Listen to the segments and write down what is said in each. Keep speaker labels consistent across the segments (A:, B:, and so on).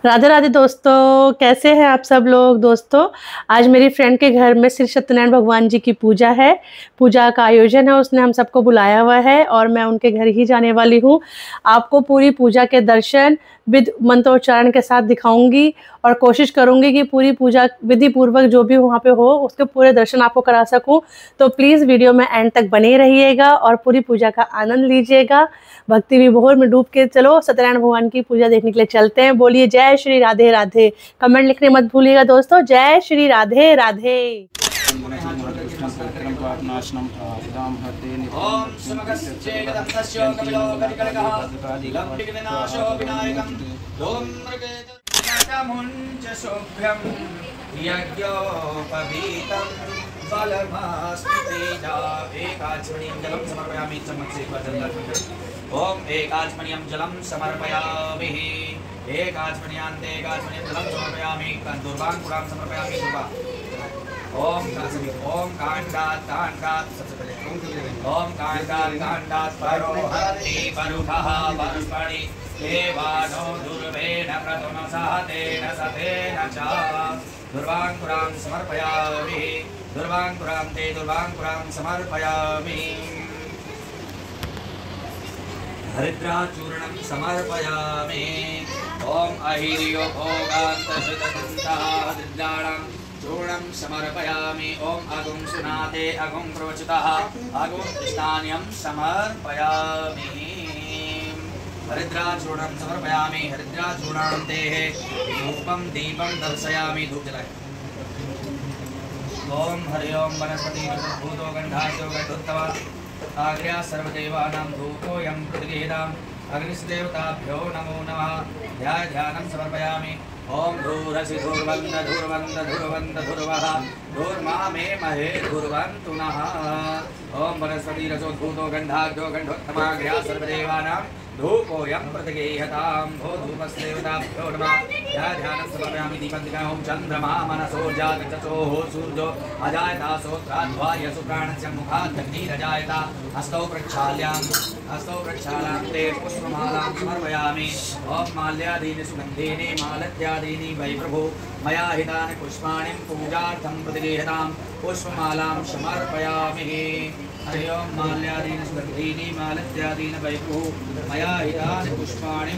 A: राधे राधे दोस्तों, कैसे हैं आप सब लोग। दोस्तों, आज मेरी फ्रेंड के घर में श्री सत्यनारायण भगवान जी की पूजा है। पूजा का आयोजन है, उसने हम सबको बुलाया हुआ है और मैं उनके घर ही जाने वाली हूँ। आपको पूरी पूजा के दर्शन विद मंत्रोच्चारण के साथ दिखाऊंगी और कोशिश करूंगी कि पूरी पूजा विधि पूर्वक जो भी वहाँ पे हो उसके पूरे दर्शन आपको करा सकूं। तो प्लीज़ वीडियो में एंड तक बने रहिएगा और पूरी पूजा का आनंद लीजिएगा। भक्ति विभोर में डूब के चलो सत्यनारायण भगवान की पूजा देखने के लिए चलते हैं। बोलिए जय श्री राधे राधे। कमेंट लिखने मत भूलिएगा दोस्तों। जय श्री राधे राधे।
B: ओम एकाचमनीयं जलं समर्पयामि। एकाचमनीयान्ते एकाचमनीयं जलं समर्पयामि। दुर्वांकुरां समर्पयामि। ओम कासमी ओम कांडात कांडात सबसे पहले ओम कांडात परो हरि परुखः परस्परि देवानो दुर्वेण प्रथमसहतेन सतेन च दुर्वांकुरां समर्पयामि। दुर्वांकुरां ते दुर्वांकुरां समर्पयामि। हरिद्राचूर्णं समर्पयामि। ओम अहिर्यो भोगान्तर्षितसंतः हरिद्राणां चूर्णं समर्पयामि। ओम अगुं सुनाते अगुं प्रोचितः अगुं स्थान्यं समर्पयामि। हरिद्राचूर्णं समर्पयामि। हरिद्राचूर्णं देः धूपं दीपं दर्शयामि। धूप जलाएं। ओम हरि ओम वनस्पति भूतो गंधासो गंधोत्तम आग्र्या सर्वदेवानां धूपोऽयं प्रतिगृहीताम्। अग्निदेवताभ्यो नमो नमः। ध्यानं समर्पयामि। ओम धूरसि धूर्वन्द धूर्वन्द धूर्वन्द धूर्वः धूर्मा मे महे धूर्वन्तु नः। ओम वनस्पति रसोद्भूतो गंधाग्यो गंधोत्तमाग्र्या सर्वदेवानां धूपोऽयं प्रतिगृह्यताम्। भो धूपस्देवताभ्यो नमः। ध्यानं समर्पयामि। दीपन्तिका ओम चन्द्रमा मनसो जागृतचोः सूर्यो अजायता सोत्राध्वाय सुप्राणस्य मुखादग्निरजायता। हस्तौ प्रक्षाल्यां ते पुष्पमालां समर्पयामि। ओम माल्यादीनि सुगन्धीनि मालत्यादीनि वै प्रभो मया हितानि पुष्पाणि पूजार्थं प्रतिगृह्यताम्। पुष्पमालां समर्पयामि। हरि ओम माल्यादीनि सुगन्धीनि मालत्यादीनि वै प्रभो मया हितानि पुष्पाणि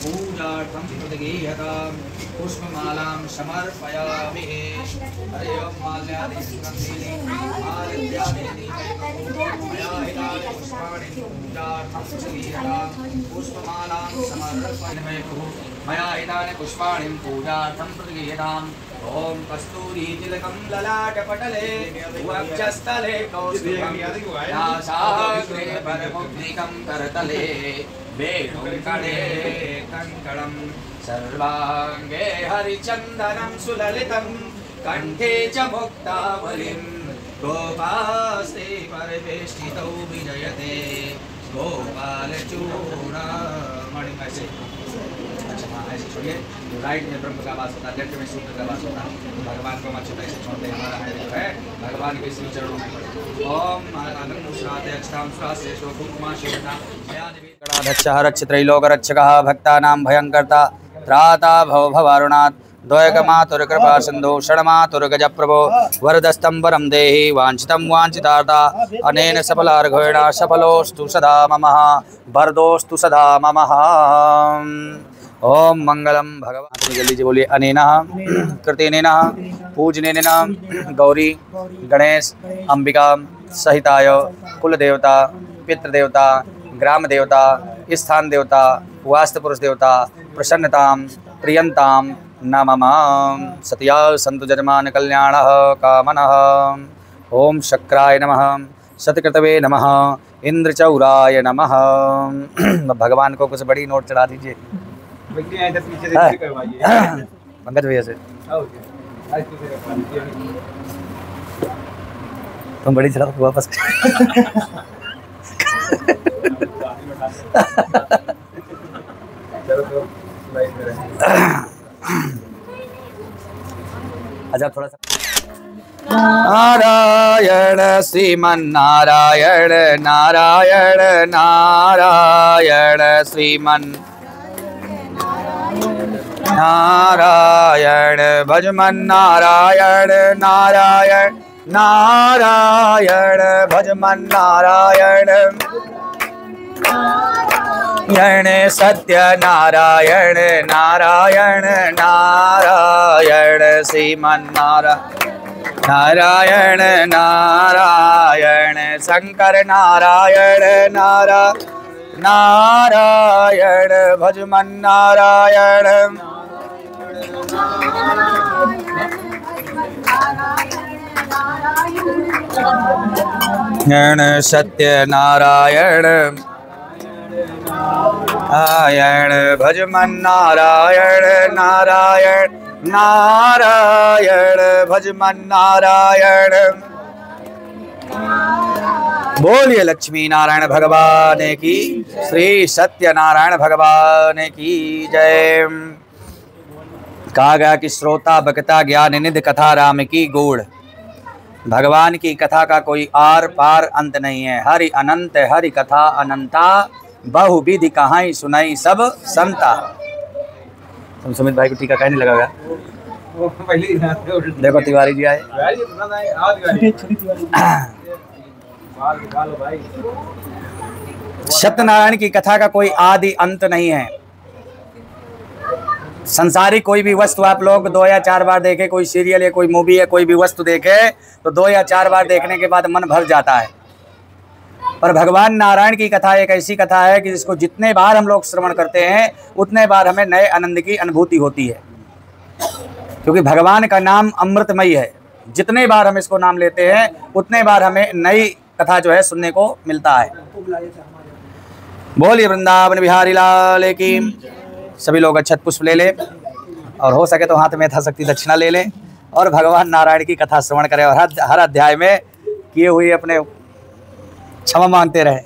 B: पूजार्थं प्रतिगृह्यताम्। पुष्पमालां समर्पयामि। हरि ओम माल्यादीनि सुगन्धीनि मालत्यादीनि मया हितानि पुष्पाणि पूजार्थं प्रतिगृह्यताम्। पुष्पमालां समर्पयामि। मया हितानि पुष्पाणि पूजार्थं प्रतिगृह्यताम्। ओम कस्तूरी तिलकं ललाटपटले वक्षस्थले कौस्तुभं नासाग्रे परमुद्रिकं करतले वेणुकणे कङ्कणं सर्वाङ्गे हरिचन्दनं सुललितं कंठे च मुक्तावलिं गोपास्ते परिवेष्टितौ विजयते गोपालचूडामणि। अच्छा हाँ, ऐसे छोड़िए। राइट में ब्रह्म का वास होता है, लेफ्ट में सूत्र का वास होता है। भगवान को अच्छे तरह से छोड़ते हैं। हमारा है जो है भगवान के श्री चरणों में पड़े। ओम महानादं मुश्राते अक्षतां सुराश्रेष्ठो कुकुमा शेषा मया देवी गणाध्यक्षः रक्षत्रैलोकरक्षकः भक्तानां भयङ्कर्ता त्राता भवभवारुणात् द्वयगमातुरकृपा सिन्धु षण्मातुर्गजप्रभो वरदस्तं वरं देहि वाञ्छितं वाञ्छितार्था अनेन सफलार्घवेण सफलोऽस्तु सदा मम वरदोऽस्तु सदा मम। ओम मंगलम भगवान जल्दी जी बोलिए। अनेन कृतेन पूजनेन गौरी गणेश अंबिका सहिताय कुलदेवता पितृदेवता ग्राम देवता स्थान देवता वास्तुपुरुष देवता प्रसन्नतां प्रियंतां नमः। सत्या सन्तु जजमान कल्याणः कामनः। ओम शक्राय नमः। सतकृतवे नमः। इंद्रचौराय नमः। भगवान को कुछ बड़ी नोट चढ़ा दीजिए। पंकज भैया से तुम बड़ी चढ़ा वापस। अच्छा थोड़ा सा नारायण श्रीमन्नारायण नारायण नारायण श्रीमन् नारायण भज मन नारायण नारायण नारायण भज मन नारायण यण सत्य नारायण नारायण नारायण श्रीमन नारायण नारायण शंकर नारायण नारायण भज मन नारायण यण सत्य नारायण नारायण भज मन नारायण नारायण नारायण भज मन नारायण। बोलिए लक्ष्मी नारायण भगवान की, श्री सत्यनारायण भगवान की जय। कहा गया कि श्रोता बकता ज्ञान निधि कथा राम की गूढ़। भगवान की कथा का कोई आर पार अंत नहीं है। हरि अनंत हरि कथा अनंता, बहुविधि कहाई सुनाई सब संता। तुम सुमित भाई को टीका कहने लगा गया। देखो तिवारी जी आए। सत्यनारायण की कथा का कोई आदि अंत नहीं है। संसारी कोई भी वस्तु आप लोग 2 या 4 बार देखे, कोई सीरियल या कोई मूवी या कोई भी वस्तु देखे तो 2 या 4 बार देखने के बाद मन भर जाता है। पर भगवान नारायण की कथा एक ऐसी कथा है कि जिसको जितने बार हम लोग श्रवण करते हैं उतने बार हमें नए आनंद की अनुभूति होती है। क्योंकि भगवान का नाम अमृतमयी है। जितने बार हम इसको नाम लेते हैं उतने बार हमें नई कथा जो है सुनने को मिलता है। बोलिए वृंदावन बिहारी लाल की। सभी लोग अक्षत पुष्प ले लें और हो सके तो हाथ में यथाशक्ति दक्षिणा ले लें और भगवान नारायण की कथा श्रवण करें और हर अध्याय में किए हुए अपने क्षमा मांगते रहे।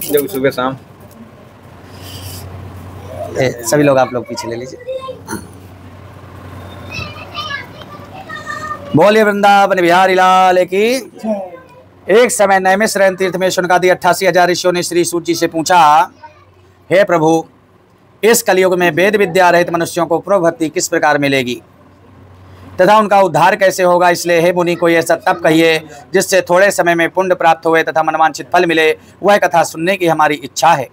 C: जब सुबह शाम
B: सभी लोग आप लोग पीछे ले लीजिए। बोलिए वृंदावन बिहारी लाल की। एक समय नैमिषारण्य तीर्थ में शुनकादि 88,000 ऋषियों ने श्री सूत जी से पूछा, हे प्रभु, इस कलयुग में वेद विद्या रहित मनुष्यों को प्रभु भक्ति किस प्रकार मिलेगी तथा उनका उद्धार कैसे होगा। इसलिए हे मुनि, कोई ऐसा तप कहिए जिससे थोड़े समय में पुण्य प्राप्त हुए तथा मनवांछित फल मिले। वह कथा सुनने की हमारी इच्छा है।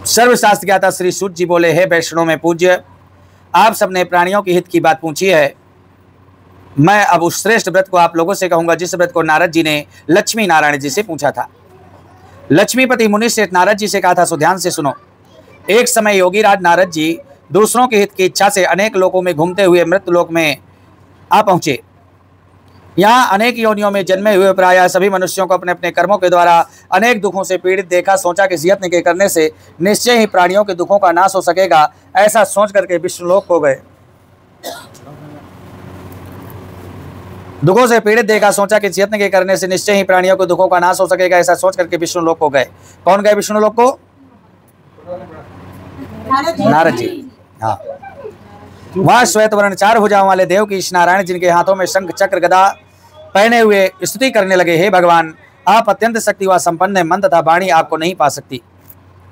B: सर्वशास्त्र ज्ञाता श्री सूत जी बोले, हे वैष्णव में पूज्य, आप सबने प्राणियों की हित की बात पूछी है। मैं अब उस श्रेष्ठ व्रत को आप लोगों से कहूंगा जिस व्रत को नारद जी ने लक्ष्मी नारायण जी से पूछा था। लक्ष्मीपति मुनि श्रेष्ठ नारद जी से कहा था, सो ध्यान से सुनो। एक समय योगी राज नारद जी दूसरों के हित की इच्छा से अनेक लोकों में घूमते हुए मृत्यु लोक में आ पहुंचे। यहाँ अनेक योनियों में जन्मे हुए प्रायः सभी मनुष्यों को अपने अपने कर्मों के द्वारा अनेक दुखों से पीड़ित देखा। सोचा कि इस यत्न के करने से निश्चय ही प्राणियों के दुखों का नाश हो सकेगा। ऐसा सोच करके विष्णुलोक हो गए। दुखों से पीड़ित देखा, सोचा कि इस यत्न के करने से निश्चय ही प्राणियों के दुखों का नाश हो सकेगा। ऐसा सोच करके विष्णुलोक को गए। कौन गए विष्णुलोक को? नारद जी। हाँ, वहां श्वेत वर्ण 4 भुजाओं वाले देव की नारायण जिनके हाथों में शंख चक्र गदा पहने हुए स्तुति करने लगे, हे भगवान, आप अत्यंत शक्ति व संपन्न है। मन तथा वाणी आपको नहीं पा सकती।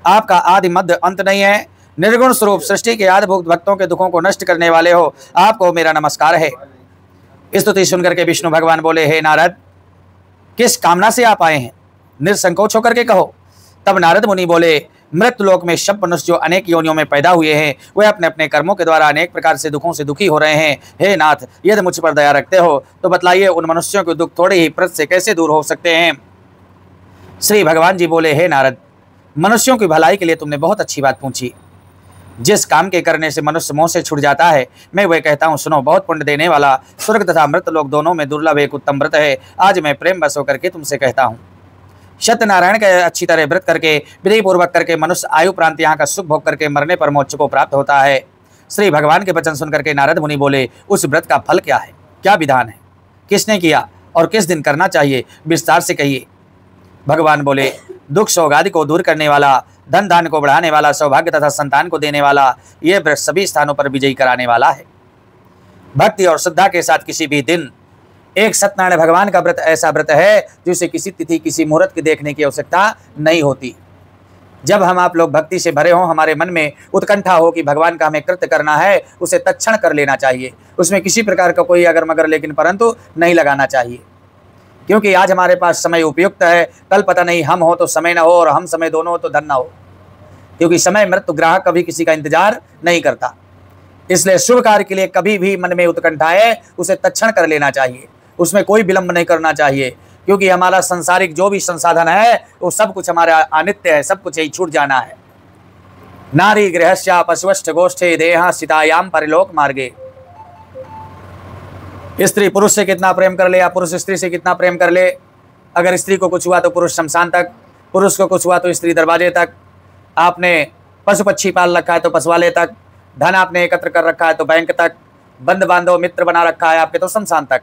B: आपका आदि मध्य अंत नहीं है। निर्गुण स्वरूप सृष्टि के आदिभूत भक्तों के दुखों को नष्ट करने वाले हो। आपको मेरा नमस्कार है। स्तुति सुनकर के विष्णु भगवान बोले, हे नारद, किस कामना से आप आए हैं? निसंकोच होकर के कहो। तब नारद मुनि बोले, मृत्यु लोक में सब मनुष्य जो अनेक योनियों में पैदा हुए हैं वे अपने अपने कर्मों के द्वारा अनेक प्रकार से दुखों से दुखी हो रहे हैं। हे नाथ, यदि मुझ पर दया रखते हो तो बतलाइए उन मनुष्यों के दुख थोड़े ही प्रत से कैसे दूर हो सकते हैं। श्री भगवान जी बोले, हे नारद, मनुष्यों की भलाई के लिए तुमने बहुत अच्छी बात पूछी। जिस काम के करने से मनुष्य मोह से छूट जाता है, मैं वह कहता हूँ, सुनो। बहुत पुण्य देने वाला स्वर्ग तथा मृत लोक दोनों में दुर्लभ एक उत्तम व्रत है। आज मैं प्रेम बस होकर के तुमसे कहता हूँ। सत्यनारायण का अच्छी तरह व्रत करके विधि पूर्वक करके मनुष्य आयु प्रांत यहाँ का सुख भोग करके मरने पर मोक्ष को प्राप्त होता है। श्री भगवान के वचन सुनकर के नारद मुनि बोले, उस व्रत का फल क्या है, क्या विधान है, किसने किया और किस दिन करना चाहिए, विस्तार से कहिए। भगवान बोले, दुख शोक आदि को दूर करने वाला, धन धान्य को बढ़ाने वाला, सौभाग्य तथा संतान को देने वाला, ये व्रत सभी स्थानों पर विजयी कराने वाला है। भक्ति और श्रद्धा के साथ किसी भी दिन एक सत्यनारायण भगवान का व्रत ऐसा व्रत है जिसे किसी तिथि किसी मुहूर्त के देखने की आवश्यकता नहीं होती। जब हम आप लोग भक्ति से भरे हों, हमारे मन में उत्कंठा हो कि भगवान का हमें कृत्य करना है, उसे तत्क्षण कर लेना चाहिए। उसमें किसी प्रकार का कोई अगर मगर लेकिन परंतु नहीं लगाना चाहिए, क्योंकि आज हमारे पास समय उपयुक्त है, कल पता नहीं हम हो तो समय ना हो और हम समय दोनों हो तो धन ना हो, क्योंकि समय मृत्यु ग्राहक कभी किसी का इंतजार नहीं करता। इसलिए शुभ कार्य के लिए कभी भी मन में उत्कंठा है उसे तत्क्षण कर लेना चाहिए, उसमें कोई विलंब नहीं करना चाहिए, क्योंकि हमारा संसारिक जो भी संसाधन है वो सब कुछ हमारा अनित्य है, सब कुछ यही छूट जाना है। नारी गृहस्या पशुष्ठ गोष्ठे देहा सीतायाम परिलोक मार्गे। स्त्री पुरुष से कितना प्रेम कर ले या पुरुष स्त्री से कितना प्रेम कर ले, अगर स्त्री को कुछ हुआ तो पुरुष शमशान तक, पुरुष को कुछ हुआ तो स्त्री दरवाजे तक, आपने पशु पक्षी पाल रखा है तो पशुवालय तक, धन आपने एकत्र कर रखा है तो बैंक तक, बंद बांधव मित्र बना रखा है आपके तो शमशान तक।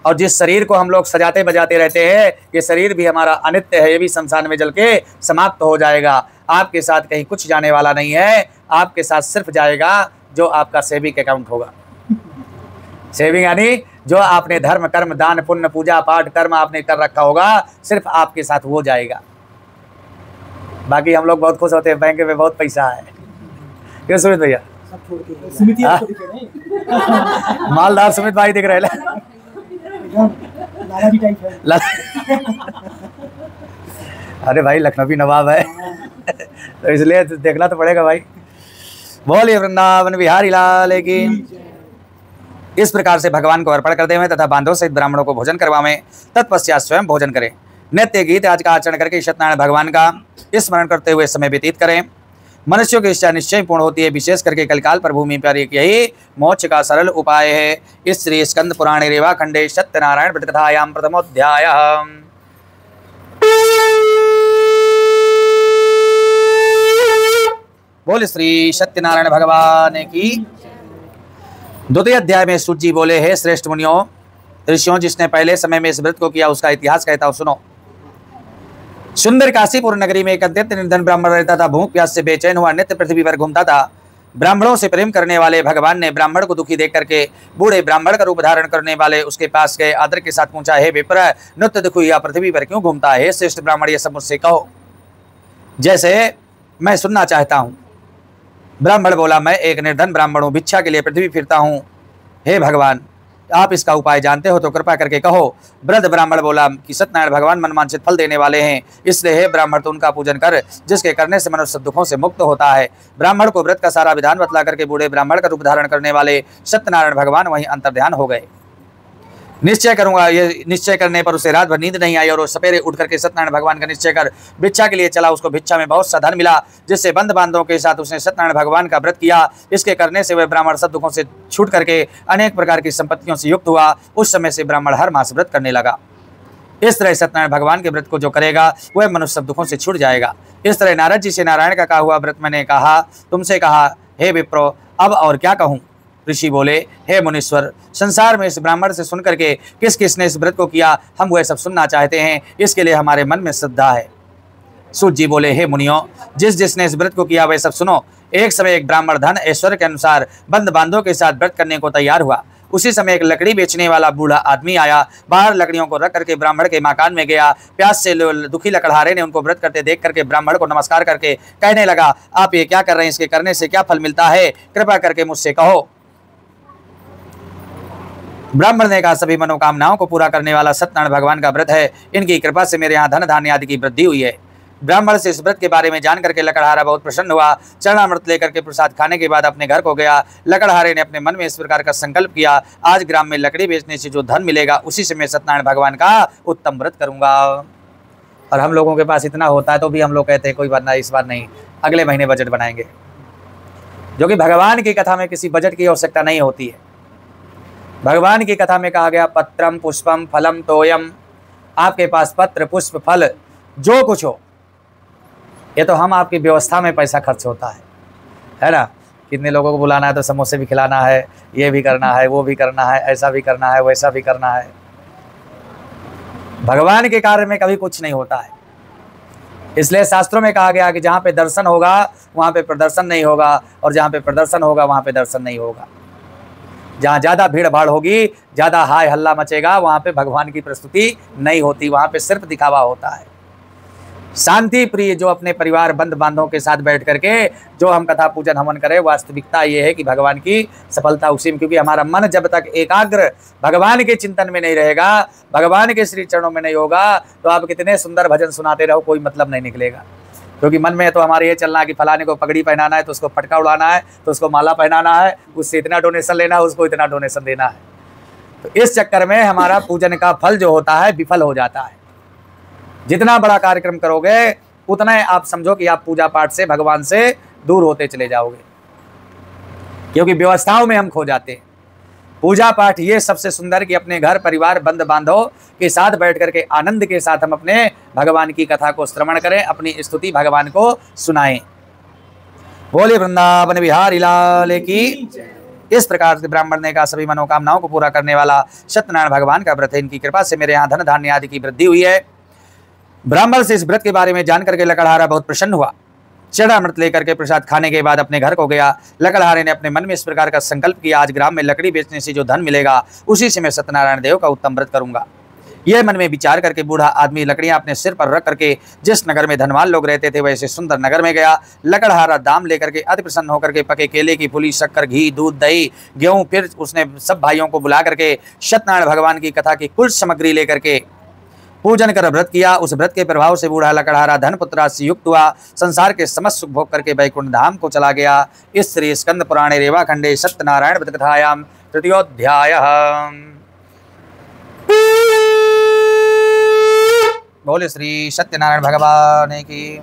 B: और जिस शरीर को हम लोग सजाते बजाते रहते हैं, ये शरीर भी हमारा अनित्य है, ये भी शमशान में जल के समाप्त हो जाएगा। आपके साथ कहीं कुछ जाने वाला नहीं है, आपके साथ सिर्फ जाएगा जो आपका सेविंग अकाउंट होगा। सेविंग यानी जो आपने धर्म कर्म दान पुण्य पूजा पाठ कर्म आपने कर रखा होगा, सिर्फ आपके साथ वो जाएगा। बाकी हम लोग बहुत खुश होते हैं, बैंक में बहुत पैसा है, क्यों सुमित भैया? मालदार सुमित भाई दिख रहे हैं। अरे भाई लखनवी नवाब है तो इसलिए देखना तो पड़ेगा भाई। बोलिए वृंदावन बिहारी लाल की। इस प्रकार से भगवान को अर्पण कर देवें तथा बांधव सहित ब्राह्मणों को भोजन करवावें, तत्पश्चात स्वयं भोजन करें। नित्य गीत आज का आचरण करके सत्यनारायण भगवान का स्मरण करते हुए समय व्यतीत करें। मनुष्यों की इच्छा निश्चय पूर्ण होती है, विशेष करके कलकाल पर भूमि पर एक यही मोक्ष का सरल उपाय है। इस श्री स्कंद पुराणे रेवा खंडे सत्यनारायण व्रतकथायां प्रथमोध्याय। बोल श्री सत्यनारायण भगवान की। द्वितीय अध्याय में सूत जी बोले, हे श्रेष्ठ मुनियों ऋषियों, जिसने पहले समय में इस व्रत को किया उसका इतिहास कहता हूं, सुनो। सुंदर काशीपुर नगरी में एक अत्यंत निर्धन ब्राह्मण रहता था। भूख प्यास से बेचैन हुआ नित्य पृथ्वी पर घूमता था। ब्राह्मणों से प्रेम करने वाले भगवान ने ब्राह्मण को दुखी देख करके बूढ़े ब्राह्मण का रूप धारण करने वाले उसके पास गए, आदर के साथ पूछा, हे विप्र, नित्य दुखी या पृथ्वी पर क्यों घूमता है? श्रेष्ठ ब्राह्मण, ये सब मुझसे कहो, जैसे मैं सुनना चाहता हूँ। ब्राह्मण बोला, मैं एक निर्धन ब्राह्मण हूँ, भिक्षा के लिए पृथ्वी फिरता हूँ। हे भगवान, आप इसका उपाय जानते हो तो कृपा करके कहो। वृद्ध ब्राह्मण बोला कि सत्यनारायण भगवान मनवांछित फल देने वाले हैं, इसलिए हे ब्राह्मण तो उनका पूजन कर, जिसके करने से मनुष्य दुखों से मुक्त होता है। ब्राह्मण को व्रत का सारा विधान बतला करके बूढ़े ब्राह्मण का रूप धारण करने वाले सत्यनारायण भगवान वहीं अंतर्ध्यान हो गए। निश्चय करूंगा, ये निश्चय करने पर उसे रात भर नींद नहीं आई और वो सवेरे उठ करके सत्यनारायण भगवान का निश्चय कर भिक्षा के लिए चला। उसको भिक्षा में बहुत सा धन मिला, जिससे बंद बांधों के साथ उसने सत्यनारायण भगवान का व्रत किया। इसके करने से वह ब्राह्मण सब दुखों से छूट करके अनेक प्रकार की संपत्तियों से युक्त हुआ। उस समय से ब्राह्मण हर मास व्रत करने लगा। इस तरह सत्यनारायण भगवान के व्रत को जो करेगा वह मनुष्य सब दुखों से छूट जाएगा। इस तरह नारद जी से नारायण का कहा हुआ व्रत मैंने कहा, तुमसे कहा, हे विप्रो, अब और क्या कहूँ? ऋषि बोले, हे मुनीश्वर, संसार में इस ब्राह्मण से सुन करके किस किसने इस व्रत को किया, हम वह सब सुनना चाहते हैं, इसके लिए हमारे मन में श्रद्धा है। सूत जी बोले, हे मुनियों, जिस जिसने इस व्रत को किया वह सब सुनो। एक समय एक ब्राह्मण धन ऐश्वर्य के अनुसार बंद बांधों के साथ व्रत करने को तैयार हुआ। उसी समय एक लकड़ी बेचने वाला बूढ़ा आदमी आया, बाहर लकड़ियों को रख करके ब्राह्मण के मकान में गया। प्यास से दुखी लकड़हारे ने उनको व्रत करते देख करके ब्राह्मण को नमस्कार करके कहने लगा, आप ये क्या कर रहे हैं? इसके करने से क्या फल मिलता है? कृपा करके मुझसे कहो। ब्राह्मण ने कहा, सभी मनोकामनाओं को पूरा करने वाला सत्यनारायण भगवान का व्रत है, इनकी कृपा से मेरे यहाँ धन धान्य आदि की वृद्धि हुई है। ब्राह्मण से इस व्रत के बारे में जान करके लकड़हारा बहुत प्रसन्न हुआ। चरणामृत लेकर के प्रसाद खाने के बाद अपने घर को गया। लकड़हारे ने अपने मन में इस प्रकार का संकल्प किया, आज ग्राम में लकड़ी बेचने से जो धन मिलेगा उसी से मैं सत्यनारायण भगवान का उत्तम व्रत करूंगा। और हम लोगों के पास इतना होता है तो भी हम लोग कहते हैं कोई बात नहीं, इस बार नहीं, अगले महीने बजट बनाएंगे, जो कि भगवान की कथा में किसी बजट की आवश्यकता नहीं होती है। भगवान की कथा में कहा गया, पत्रम पुष्पम फलम तोयम, आपके पास पत्र पुष्प फल जो कुछ हो, ये तो हम आपकी व्यवस्था में पैसा खर्च होता है ना। कितने लोगों को बुलाना है तो समोसे भी खिलाना है, ये भी करना है, वो भी करना है, ऐसा भी करना है, वैसा भी करना है। भगवान के कार्य में कभी कुछ नहीं होता है। इसलिए शास्त्रों में कहा गया कि जहाँ पे दर्शन होगा वहाँ पे प्रदर्शन नहीं होगा, और जहाँ पे प्रदर्शन होगा वहाँ पे दर्शन नहीं होगा। जहाँ ज़्यादा भीड़ भाड़ होगी, ज़्यादा हाय हल्ला मचेगा, वहाँ पे भगवान की प्रस्तुति नहीं होती, वहाँ पे सिर्फ दिखावा होता है। शांति प्रिय, जो अपने परिवार बंद बांधों के साथ बैठ करके जो हम कथा पूजन हवन करें, वास्तविकता ये है कि भगवान की सफलता उसी में, क्योंकि हमारा मन जब तक एकाग्र भगवान के चिंतन में नहीं रहेगा, भगवान के श्री चरणों में नहीं होगा, तो आप कितने सुंदर भजन सुनाते रहो, कोई मतलब नहीं निकलेगा। क्योंकि मन में तो हमारे ये चलना है कि फलाने को पगड़ी पहनाना है तो उसको फटका उड़ाना है, तो उसको माला पहनाना है, उससे इतना डोनेशन लेना है, उसको इतना डोनेशन देना है। तो इस चक्कर में हमारा पूजन का फल जो होता है विफल हो जाता है। जितना बड़ा कार्यक्रम करोगे उतना आप समझो कि आप पूजा पाठ से, भगवान से दूर होते चले जाओगे, क्योंकि व्यवस्थाओं में हम खो जाते हैं। पूजा पाठ ये सबसे सुंदर कि अपने घर परिवार बंद बांधो के साथ बैठ करके आनंद के साथ हम अपने भगवान की कथा को श्रवण करें, अपनी स्तुति भगवान को सुनाएं। बोले वृंदावन बिहारी लाल की। इस प्रकार से ब्राह्मण ने कहा, सभी मनोकामनाओं को पूरा करने वाला सत्यनारायण भगवान का व्रत है, इनकी कृपा से मेरे यहाँ धन धान्य आदि की वृद्धि हुई है। ब्राह्मण से इस व्रत के बारे में जान करके लकड़हारा बहुत प्रसन्न हुआ। चरणामृत लेकर के प्रसाद खाने के बाद अपने घर को गया। लकड़हारे ने अपने मन में इस प्रकार का संकल्प किया, आज ग्राम में लकड़ी बेचने से जो धन मिलेगा उसी से मैं सत्यनारायण देव का उत्तम व्रत करूंगा। यह मन में विचार करके बूढ़ा आदमी लकड़ियां अपने सिर पर रख करके जिस नगर में धनवान लोग रहते थे वैसे सुंदर नगर में गया। लकड़हारा दाम लेकर के अति प्रसन्न होकर के पके केले की फूली, शक्कर, घी, दूध, दही, गेहूं, फिर उसने सब भाइयों को बुला करके सत्यनारायण भगवान की कथा की कुल सामग्री लेकर के पूजन कर व्रत किया। उस व्रत के प्रभाव से बूढ़ा लकड़हारा धन पुत्र से युक्त हुआ, संसार के समस्त सुख भोग करके वैकुंठ धाम को चला गया। इस श्री स्कंद पुराणे रेवा खंडे सत्यनारायण व्रत कथायाम तृतीयोध्याय। बोले श्री सत्यनारायण भगवान की।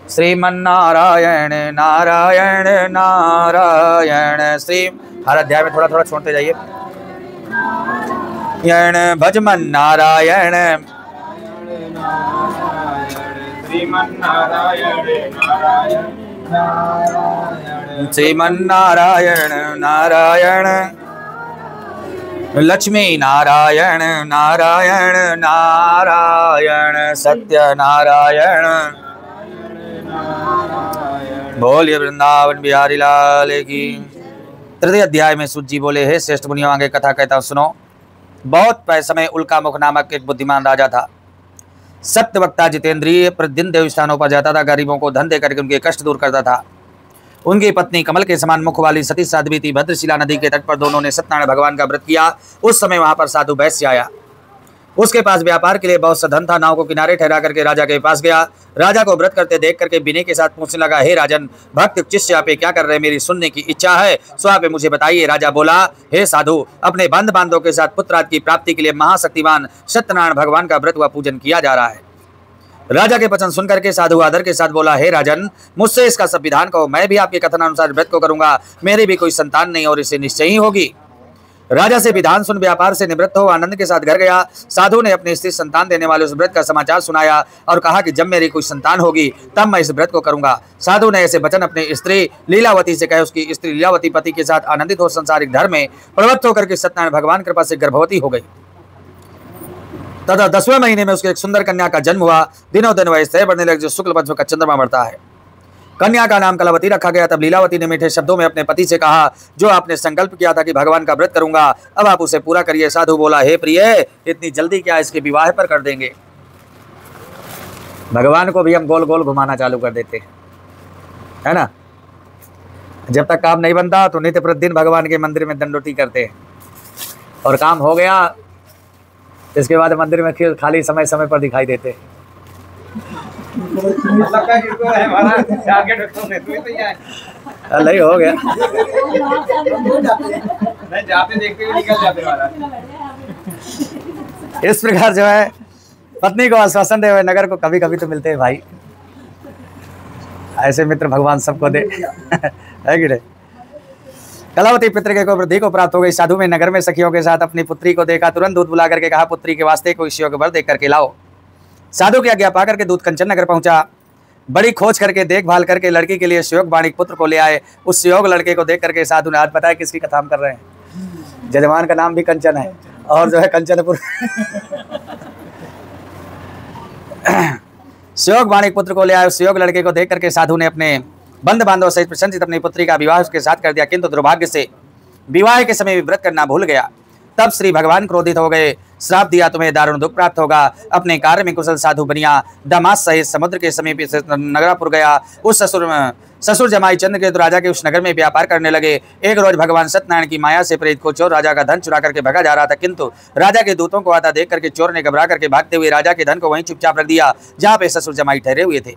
B: श्रीमन्नारायण नारायण नारायण। श्री हर अध्याय में थोड़ा थोड़ा छोड़ते जाइए। भजमन नारायण श्रीमन्नारायण नारायण। लक्ष्मी नारायण नारायण नारायण। सत्य नारायण। बोलिए वृंदावन बिहारी लाल की। तृतीय अध्याय में सूत जी बोले, हे श्रेष्ठ मुनियों, आगे कथा कहता हूं सुनो। बहुत समय उल्कामुख नामक एक बुद्धिमान राजा था। सत्यवक्ता, जितेंद्रिय, प्रतिदिन देव स्थानों पर जाता था, गरीबों को धन देकर के उनके कष्ट दूर करता था। उनकी पत्नी कमल के समान मुख वाली सती साध्वी थी। भद्रशिला नदी के तट पर दोनों ने सत्यनारायण भगवान का व्रत किया। उस समय वहां पर साधु वैश्य आया। उसके पास व्यापार के लिए बहुत सा धन था। नाव को किनारे ठहरा करके राजा के पास गया। राजा को व्रत करते देख करके विनय के साथ पूछने लगा, हे राजन, भक्त चिष्ट आप क्या कर रहे हैं? मेरी सुनने की इच्छा है, सो आप मुझे बताइए। राजा बोला, हे साधु, अपने बंद बांधों के साथ पुत्राद की प्राप्ति के लिए महाशक्तिमान सत्यनारायण भगवान का व्रत व पूजन किया जा रहा है। राजा के वचन सुनकर के साधु आदर के साथ बोला, हे राजन, मुझसे इसका सब विधान कहो, मैं भी आपके कथनानुसार व्रत को करूंगा। मेरी भी कोई संतान नहीं और इसे निश्चय ही होगी। राजा से विधान सुन व्यापार से निवृत्त हो आनंद के साथ घर गया। साधु ने अपनी स्त्री संतान देने वाले उस व्रत का समाचार सुनाया और कहा कि जब मेरी कोई संतान होगी तब मैं इस व्रत को करूंगा। साधु ने ऐसे वचन अपनी स्त्री लीलावती से कहे। उसकी स्त्री लीलावती पति के साथ आनंदित हो संसारिक धर्म में प्रवृत्त होकर के सत्यनारायण भगवान कृपा से गर्भवती हो गई। तथा 10वें महीने में उसके एक सुंदर कन्या का जन्म हुआ। दिनों दिन वह स्थिर बढ़ने लगी, जो शुक्ल पक्ष का चंद्रमा बढ़ता है। कन्या का नाम कलावती रखा गया। तब लीलावती ने मीठे शब्दों में अपने पति से कहा, जो आपने संकल्प किया था कि भगवान का व्रत करूंगा, अब आप उसे पूरा करिए। साधु बोला, हे प्रिय, इतनी जल्दी क्या, इसके विवाह पर कर देंगे। भगवान को भी हम गोल गोल घुमाना चालू कर देते हैं, है ना। जब तक काम नहीं बनता तो नित्य प्रतिदिन भगवान के मंदिर में दंडोती करते हैं, और काम हो गया इसके बाद मंदिर में खाली समय समय पर दिखाई देते हैं। नहीं हो गया, जाते देखते हुए निकल जाते महाराज। इस प्रकार जो है पत्नी को आश्वासन दे हुए नगर को कभी कभी तो मिलते हैं भाई। ऐसे मित्र भगवान सबको दे, है कि नहीं। कलावती पुत्र के को वृद्धि को प्राप्त हो गई। साधु में नगर में सखियों के साथ अपनी पुत्री को देखा। तुरंत दूध बुला करके कहा, पुत्री के वास्ते कोई शिव के वर देख करके लाओ। साधु की आज्ञा पाकर के दूध कंचन नगर पहुंचा। बड़ी खोज करके देखभाल करके लड़की के लिए शिवयोग बाणिक पुत्र को ले आए। उस शिवयोग लड़के को देख करके साधु ने, आज पता है किसकी कथा हम कर रहे हैं? जजमान का नाम भी कंचन है और जो है कंचनपुर। शिवयोग बाणिक पुत्र को ले आए। उस शिवयोग लड़के को देख करके साधु ने अपने बंद बांधव सहित प्रसन्नचित अपनी पुत्री का विवाह उसके साथ कर दिया। किंतु दुर्भाग्य से विवाह के समय भी व्रत करना भूल गया। तब श्री भगवान क्रोधित हो गए, श्राप दिया तुम्हें दारुण दुख प्राप्त होगा। अपने कार्य में कुशल साधु बनिया दामास सहित समुद्र के समीप नगरापुर गया। उस ससुर जमाई चंद्र के तो राजा के उस नगर में व्यापार करने लगे। एक रोज भगवान सत्यनारायण की माया से प्रेरित को चोर राजा का धन चुरा करके भगा जा रहा था, किंतु राजा के दूतों को आता देख करके चोर ने घबरा करके भागते हुए राजा के धन को वहीं चुपचाप रख दिया जहाँ पे ससुर जमाई ठहरे हुए थे।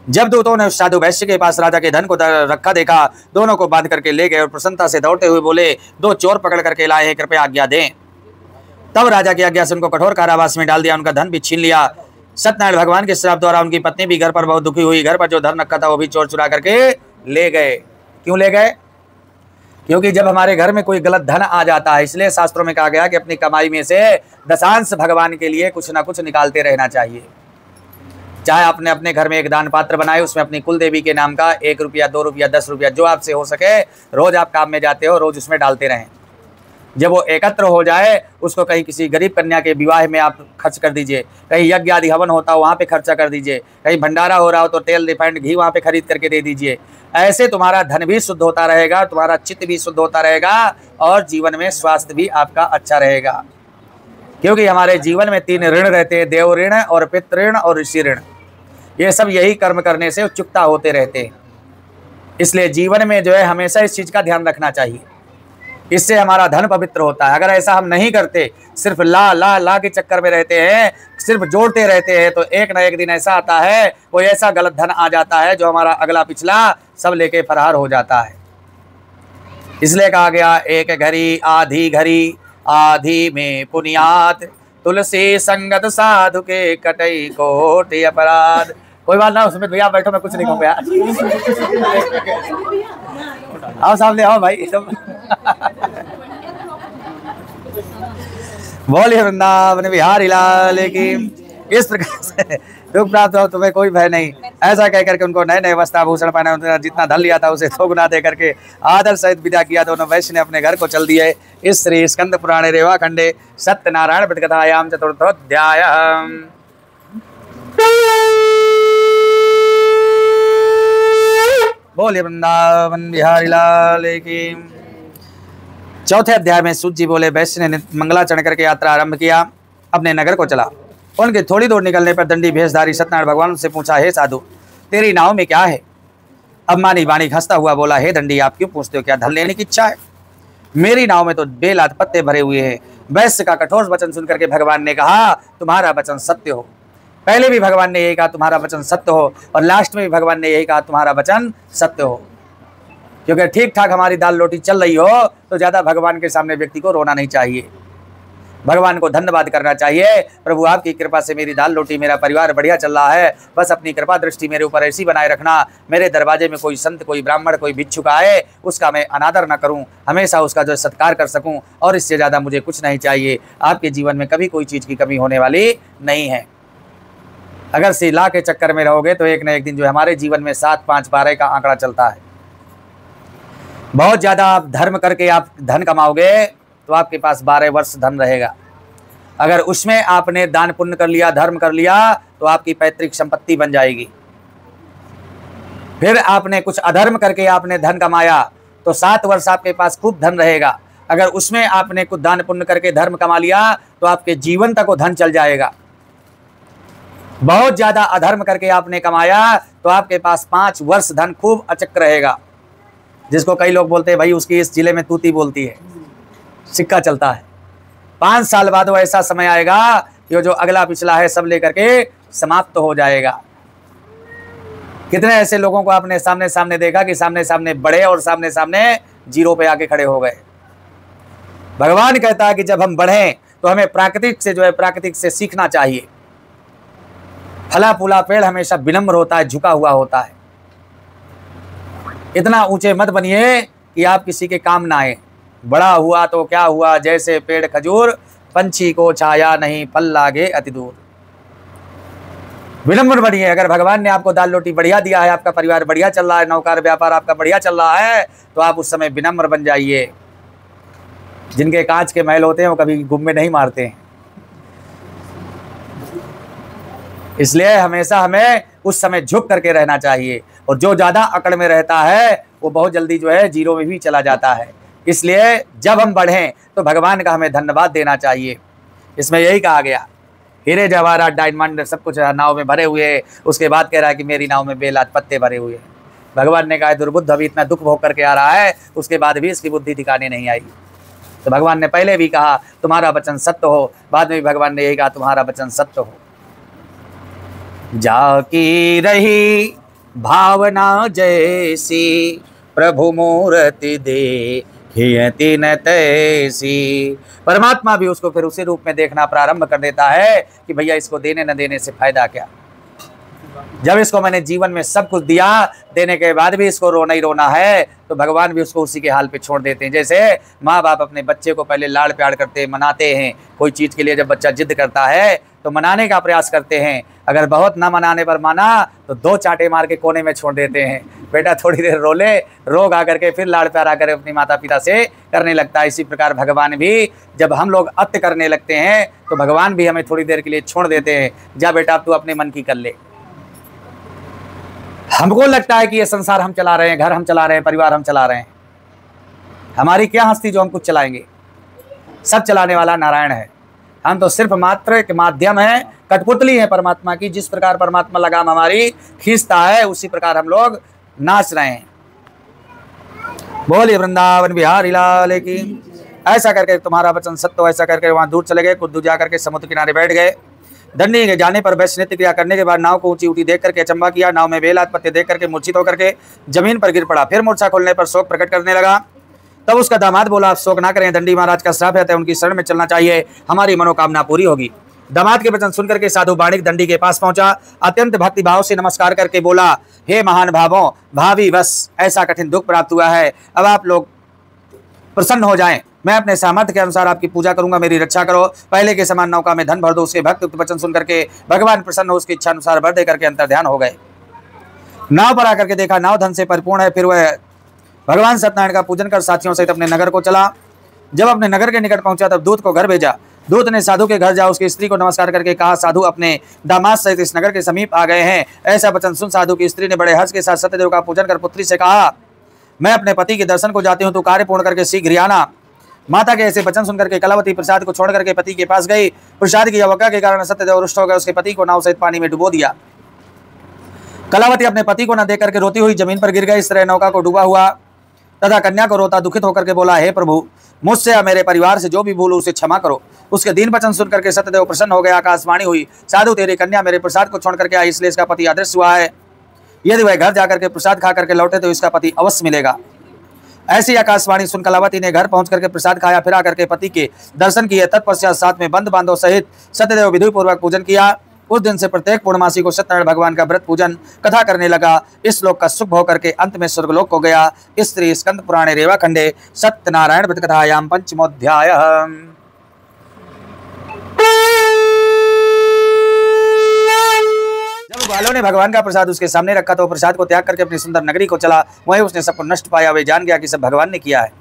B: जब दूतों ने उस साधु वैश्य के पास राजा के धन को रखा देखा, दोनों को बांध करके ले गए और प्रसन्नता से दौड़ते हुए बोले, दो चोर पकड़ करके लाए हैं, कृपया आज्ञा दें। तब राजा की आज्ञा से उनको कठोर कारावास में डाल दिया, उनका धन भी छीन लिया। सत्यनारायण भगवान के श्राप द्वारा उनकी पत्नी भी घर पर बहुत दुखी हुई। घर पर जो धन रखा था वो भी चोर चुरा करके ले गए। क्यों ले गए? क्योंकि जब हमारे घर में कोई गलत धन आ जाता है, इसलिए शास्त्रों में कहा गया कि अपनी कमाई में से दशांश भगवान के लिए कुछ ना कुछ निकालते रहना चाहिए। चाहे आपने अपने घर में एक दान पात्र बनाए, उसमें अपनी कुल देवी के नाम का 1 रुपया, 2 रुपया, 10 रुपया जो आपसे हो सके, रोज आप काम में जाते हो, रोज उसमें डालते रहें। जब वो एकत्र हो जाए, उसको कहीं किसी गरीब कन्या के विवाह में आप खर्च कर दीजिए, कहीं यज्ञ आदि हवन होता हो वहाँ पे खर्चा कर दीजिए, कहीं भंडारा हो रहा हो तो तेल रिफाइंड घी वहाँ पे खरीद करके दे दीजिए। ऐसे तुम्हारा धन भी शुद्ध होता रहेगा, तुम्हारा चित्त भी शुद्ध होता रहेगा और जीवन में स्वास्थ्य भी आपका अच्छा रहेगा। क्योंकि हमारे जीवन में 3 ऋण रहते हैं, देव ऋण और पितृ ऋण और ऋषि ऋण। ये सब यही कर्म करने से चुकता होते रहते हैं। इसलिए जीवन में जो है हमेशा इस चीज़ का ध्यान रखना चाहिए, इससे हमारा धन पवित्र होता है। अगर ऐसा हम नहीं करते, सिर्फ ला के चक्कर में रहते हैं, सिर्फ जोड़ते रहते हैं, तो एक ना एक दिन ऐसा आता है, कोई ऐसा गलत धन आ जाता है जो हमारा अगला पिछला सब लेके फरार हो जाता है। इसलिए कहा गया, एक घड़ी आधी घड़ी आधी में पुनियात, तुलसी संगत साधु के कटई कोटि अपराध। कोई बात ना, उसमें भैया बैठो, मैं कुछ नहीं कहूँगा। आओ सामने आओ भाई। बोलिए वृंदावन बिहारी लाल की। इस प्रकार से दुख प्राप्त हो तुम्हें कोई भय नहीं, ऐसा कह करके उनको नए नए वस्त्र आभूषण पहने, जितना धन लिया था उसे 2 गुना दे करके आदर सहित विदा किया। दोनों वैश्य ने अपने घर को चल दिए। इस श्री स्कंद पुराणे रेवा खंडे सत्यनारायण वृत्तकथायां चतुर्थोऽध्याय। बोले वृंदावन बिहारी लाल की। चौथे अध्याय में सूत जी बोले, वैश्य ने मंगलाचरण करके यात्रा आरंभ किया, अपने नगर को चला। उनके थोड़ी दूर निकलने पर दंडी भेषधारी सत्यनारायण भगवान से पूछा, हे साधु, तेरी नाव में क्या है? अब मानी वाणी हंसता हुआ बोला, हे दंडी, आप क्यों पूछते हो? क्या धन लेने की इच्छा है? मेरी नाव में तो बेलात पत्ते भरे हुए हैं। वैश्य का कठोर वचन सुनकर के भगवान ने कहा, तुम्हारा वचन सत्य हो। पहले भी भगवान ने यही कहा, तुम्हारा वचन सत्य हो, और लास्ट में भी भगवान ने यही कहा, तुम्हारा वचन सत्य हो। क्योंकि ठीक ठाक हमारी दाल रोटी चल रही हो तो ज़्यादा भगवान के सामने व्यक्ति को रोना नहीं चाहिए, भगवान को धन्यवाद करना चाहिए। प्रभु आपकी कृपा से मेरी दाल रोटी, मेरा परिवार बढ़िया चल रहा है, बस अपनी कृपा दृष्टि मेरे ऊपर ऐसी बनाए रखना। मेरे दरवाजे में कोई संत, कोई ब्राह्मण, कोई भिक्षुक आए, उसका मैं अनादर न करूं, हमेशा उसका जो सत्कार कर सकूं, और इससे ज़्यादा मुझे कुछ नहीं चाहिए। आपके जीवन में कभी कोई चीज़ की कमी होने वाली नहीं है। अगर सिला के चक्कर में रहोगे तो एक न एक दिन जो हमारे जीवन में 7, 5, 12 का आंकड़ा चलता है। बहुत ज़्यादा आप धर्म करके आप धन कमाओगे तो आपके पास 12 वर्ष धन रहेगा। अगर उसमें आपने दान पुण्य कर लिया, धर्म कर लिया, तो आपकी पैतृक संपत्ति बन जाएगी। फिर आपने कुछ अधर्म करके आपने धन कमाया तो 7 वर्ष आपके पास खूब धन रहेगा। अगर उसमें आपने कुछ दान पुण्य करके धर्म कमा लिया तो आपके जीवन तक वो धन चल जाएगा। बहुत ज़्यादा अधर्म करके आपने कमाया तो आपके पास 5 वर्ष धन खूब अचक रहेगा। जिसको कई लोग बोलते हैं भाई उसकी इस जिले में तूती बोलती है, सिक्का चलता है। 5 साल बाद वो ऐसा समय आएगा कि जो अगला पिछला है सब लेकर के समाप्त हो जाएगा। कितने ऐसे लोगों को आपने सामने सामने देखा कि सामने सामने बढ़े और सामने सामने जीरो पे आके खड़े हो गए। भगवान कहता है कि जब हम बढ़ें तो हमें प्राकृतिक से जो है प्राकृतिक से सीखना चाहिए। फला फूला पेड़ हमेशा विनम्र होता है, झुका हुआ होता है। इतना ऊंचे मत बनिए कि आप किसी के काम ना आए। बड़ा हुआ तो क्या हुआ, जैसे पेड़ खजूर, पंछी को छाया नहीं, फल लागे अति दूर। विनम्र बनिए। अगर भगवान ने आपको दाल रोटी बढ़िया दिया है, आपका परिवार बढ़िया चल रहा है, नौकार व्यापार आपका बढ़िया चल रहा है, तो आप उस समय विनम्र बन जाइए। जिनके कांच के महल होते हैं वो कभी गुम्मे नहीं मारते हैं। इसलिए हमेशा हमें उस समय झुक करके रहना चाहिए। और जो ज़्यादा अकड़ में रहता है वो बहुत जल्दी जो है जीरो में भी चला जाता है। इसलिए जब हम बढ़ें तो भगवान का हमें धन्यवाद देना चाहिए। इसमें यही कहा गया, हीरे जवाहरात डायमंड सब कुछ नाव में भरे हुए, उसके बाद कह रहा है कि मेरी नाव में बेलात पत्ते भरे हुए हैं। भगवान ने कहा दुर्बुद्ध अभी इतना दुख भोग करके आ रहा है, उसके बाद भी इसकी बुद्धि ठिकाने नहीं आई। तो भगवान ने पहले भी कहा तुम्हारा वचन सत्य हो, बाद में भी भगवान ने यही कहा तुम्हारा वचन सत्य हो। जाकी रही भावना जैसी प्रभु मूर्ति देखियति न तैसी। परमात्मा भी उसको फिर उसी रूप में देखना प्रारंभ कर देता है कि भैया इसको देने न देने से फायदा क्या। जब इसको मैंने जीवन में सब कुछ दिया, देने के बाद भी इसको रोना ही रोना है, तो भगवान भी उसको उसी के हाल पे छोड़ देते हैं। जैसे माँ बाप अपने बच्चे को पहले लाड़ प्यार करते हैं, मनाते हैं। कोई चीज़ के लिए जब बच्चा जिद करता है तो मनाने का प्रयास करते हैं, अगर बहुत ना मनाने पर माना तो 2 चांटे मार के कोने में छोड़ देते हैं। बेटा थोड़ी देर रो ले, रोग आकर के फिर लाड़ प्यार आकर अपनी माता पिता से करने लगता है। इसी प्रकार भगवान भी जब हम लोग अत्य करने लगते हैं तो भगवान भी हमें थोड़ी देर के लिए छोड़ देते हैं। जा बेटा अब तू अपने मन की कर ले। हमको लगता है कि ये संसार हम चला रहे हैं, घर हम चला रहे हैं, परिवार हम चला रहे हैं, हमारी क्या हस्ती जो हम कुछ चलाएंगे। सब चलाने वाला नारायण है, हम तो सिर्फ मात्र एक माध्यम है, कठपुतली है परमात्मा की। जिस प्रकार परमात्मा लगाम हमारी खींचता है उसी प्रकार हम लोग नाच रहे हैं। बोलिए वृंदावन बिहारी लाल की। ऐसा करके तुम्हारा वचन सत्य, ऐसा करके वहां दूर चले गए। कुछ दूर जाकर के समुद्र किनारे बैठ गए। दंडी के जाने पर वैश्य नृत्य क्रिया करने के बाद नाव को ऊंची ऊंची देख करके अचंबा किया। नाव में बेलात पत्ते देख करके मूर्छित होकर के जमीन पर गिर पड़ा। फिर मूर्छा खोलने पर शोक प्रकट करने लगा। तब उसका दामाद बोला आप शोक ना करें, दंडी महाराज का श्राप है, उनकी शरण में चलना चाहिए, हमारी मनोकामना पूरी होगी। दामाद के वचन सुनकर के साधु बाणिक दंडी के पास पहुंचा। अत्यंत भक्ति भाव से नमस्कार करके बोला, हे महान भावों, भावी बस ऐसा कठिन दुख प्राप्त हुआ है, अब आप लोग प्रसन्न हो जाएं, मैं अपने सामर्थ्य के अनुसार आपकी पूजा करूंगा, मेरी रक्षा करो। पहले के समान नौका में धन भर दो। उसके भक्त वचन सुन करके भगवान प्रसन्न हो उसकी इच्छा अनुसार भर दे करके अंतर ध्यान हो गए। नाव पर आकर के देखा नाव धन से परिपूर्ण है। फिर वह भगवान सत्यनारायण का पूजन कर साथियों सहित अपने नगर को चला। जब अपने नगर के निकट पहुंचा तब दूत को घर भेजा। दूत ने साधु के घर जा उसकी स्त्री को नमस्कार करके कहा, साधु अपने दामाद सहित इस नगर के समीप आ गए हैं। ऐसा वचन सुन साधु की स्त्री ने बड़े हर्ष के साथ सत्यदेव का पूजन कर पुत्री से कहा, मैं अपने पति के दर्शन को जाती हूँ, तू कार्य पूर्ण करके शीघ्र आना। माता के ऐसे वचन सुनकर के कलावती प्रसाद को छोड़ करके पति के पास गई। प्रसाद की अवज्ञा के कारण सत्यदेव रुष्ट हो गए। उसके पति को नाव सहित पानी में डुबो दिया। कलावती अपने पति को न देख करके रोती हुई जमीन पर गिर गई। इस तरह नौका को डूबा हुआ तथा कन्या को रोता दुखित होकर के बोला, हे प्रभु, मुझसे या मेरे परिवार से जो भी भूल उसे क्षमा करो। उसके दीन वचन सुन करके सत्यदेव प्रसन्न हो गया। आकाशवाणी हुई, साधु तेरी कन्या मेरे प्रसाद को छोड़ करके आई, इसलिए इसका पति अदृश्य हुआ है। यदि वह घर जाकर के प्रसाद खा करके लौटे तो इसका पति अवश्य मिलेगा। ऐसी आकाशवाणी सुन कलावती ने घर पहुंच करके प्रसाद खाया। फिर आकर के पति के दर्शन किए। तत्पश्चात साथ में बंद बांधव सहित सत्यदेव विधि पूर्वक पूजन किया। उस दिन से प्रत्येक पूर्णमासी को सत्यनारायण भगवान का व्रत पूजन कथा करने लगा। इस लोक का सुख भोग करके अंत में स्वर्गलोक को गया। स्त्री स्कंद पुराणे रेवा खंडे सत्यनारायण व्रत कथायाम पंचमोध्याय। जब ग्वालों ने भगवान का प्रसाद उसके सामने रखा तो प्रसाद को त्याग करके अपनी सुंदर नगरी को चला। वहीं उसने सबको नष्ट पाया। वे जान गया कि सब भगवान ने किया है।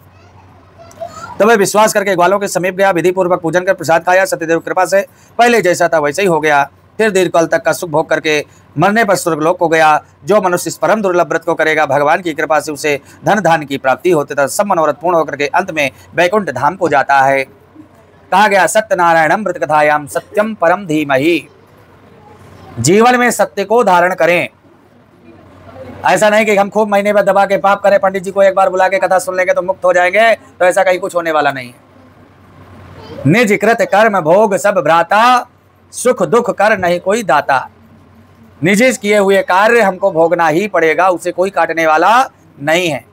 B: तो वह विश्वास करके ग्वालों के समीप गया। विधि पूर्वक पूजन कर प्रसाद खाया। सत्यदेव कृपा से पहले जैसा था वैसे ही हो गया। फिर दीर्घ काल तक का सुख भोग करके मरने पर स्वर्गलोक को गया। जो मनुष्य इस परम दुर्लभ व्रत को करेगा भगवान की कृपा से उसे धन धान की प्राप्ति होती तथा सब मनोरथ पूर्ण होकर के अंत में वैकुंठ धाम को जाता है। कहा गया सत्यनारायणम व्रत कथायाम सत्यम परम धीमहि। जीवन में सत्य को धारण करें। ऐसा नहीं कि हम खूब महीने पर दबा के पाप करें, पंडित जी को एक बार बुला के कथा सुन लेंगे तो मुक्त हो जाएंगे, तो ऐसा कहीं कुछ होने वाला नहीं है। निज कृत कर्म भोग सब भ्राता, सुख दुख कर नहीं कोई दाता। निजी किए हुए कार्य हमको भोगना ही पड़ेगा, उसे कोई काटने वाला नहीं है।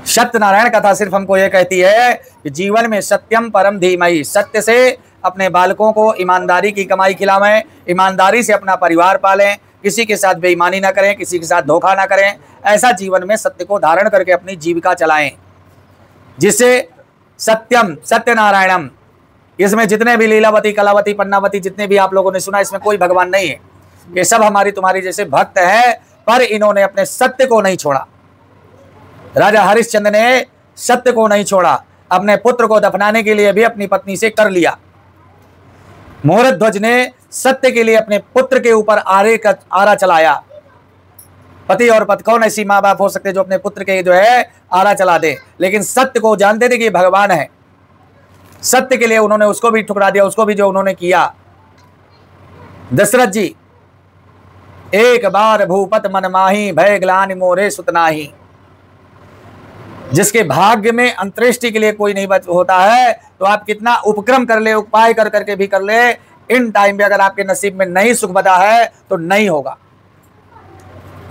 B: सत्यनारायण कथा सिर्फ हमको ये कहती है कि जीवन में सत्यम परम धीमहि, सत्य से अपने बालकों को ईमानदारी की कमाई खिलावें, ईमानदारी से अपना परिवार पालें, किसी के साथ बेईमानी ना करें, किसी के साथ धोखा ना करें। ऐसा जीवन में सत्य को धारण करके अपनी जीविका चलाएं, जिससे सत्यम सत्यनारायणम। इसमें जितने भी लीलावती, कलावती, पन्नावती जितने भी आप लोगों ने सुना, इसमें कोई भगवान नहीं है। ये सब हमारी तुम्हारी जैसे भक्त है, पर इन्होंने अपने सत्य को नहीं छोड़ा। राजा हरिश्चंद्र ने सत्य को नहीं छोड़ा। अपने पुत्र को दफनाने के लिए भी अपनी पत्नी से कर लिया। मोहरध्वज ने सत्य के लिए अपने पुत्र के ऊपर आरा चलाया। पति और पत्नी, कौन ऐसी माँ बाप हो सकते जो अपने पुत्र के जो है आरा चला दे, लेकिन सत्य को जानते थे कि भगवान है। सत्य के लिए उन्होंने उसको भी ठुकरा दिया, उसको भी जो उन्होंने किया। दशरथ जी, एक बार भूपत मन माही, भय ग्लानि मोरे सुतनाही। जिसके भाग्य में अंत्येष्टि के लिए कोई नहीं होता है, तो आप कितना उपक्रम कर ले, उपाय कर करके भी कर ले, इन टाइम पे अगर आपके नसीब में नहीं सुख बदा है तो नहीं होगा।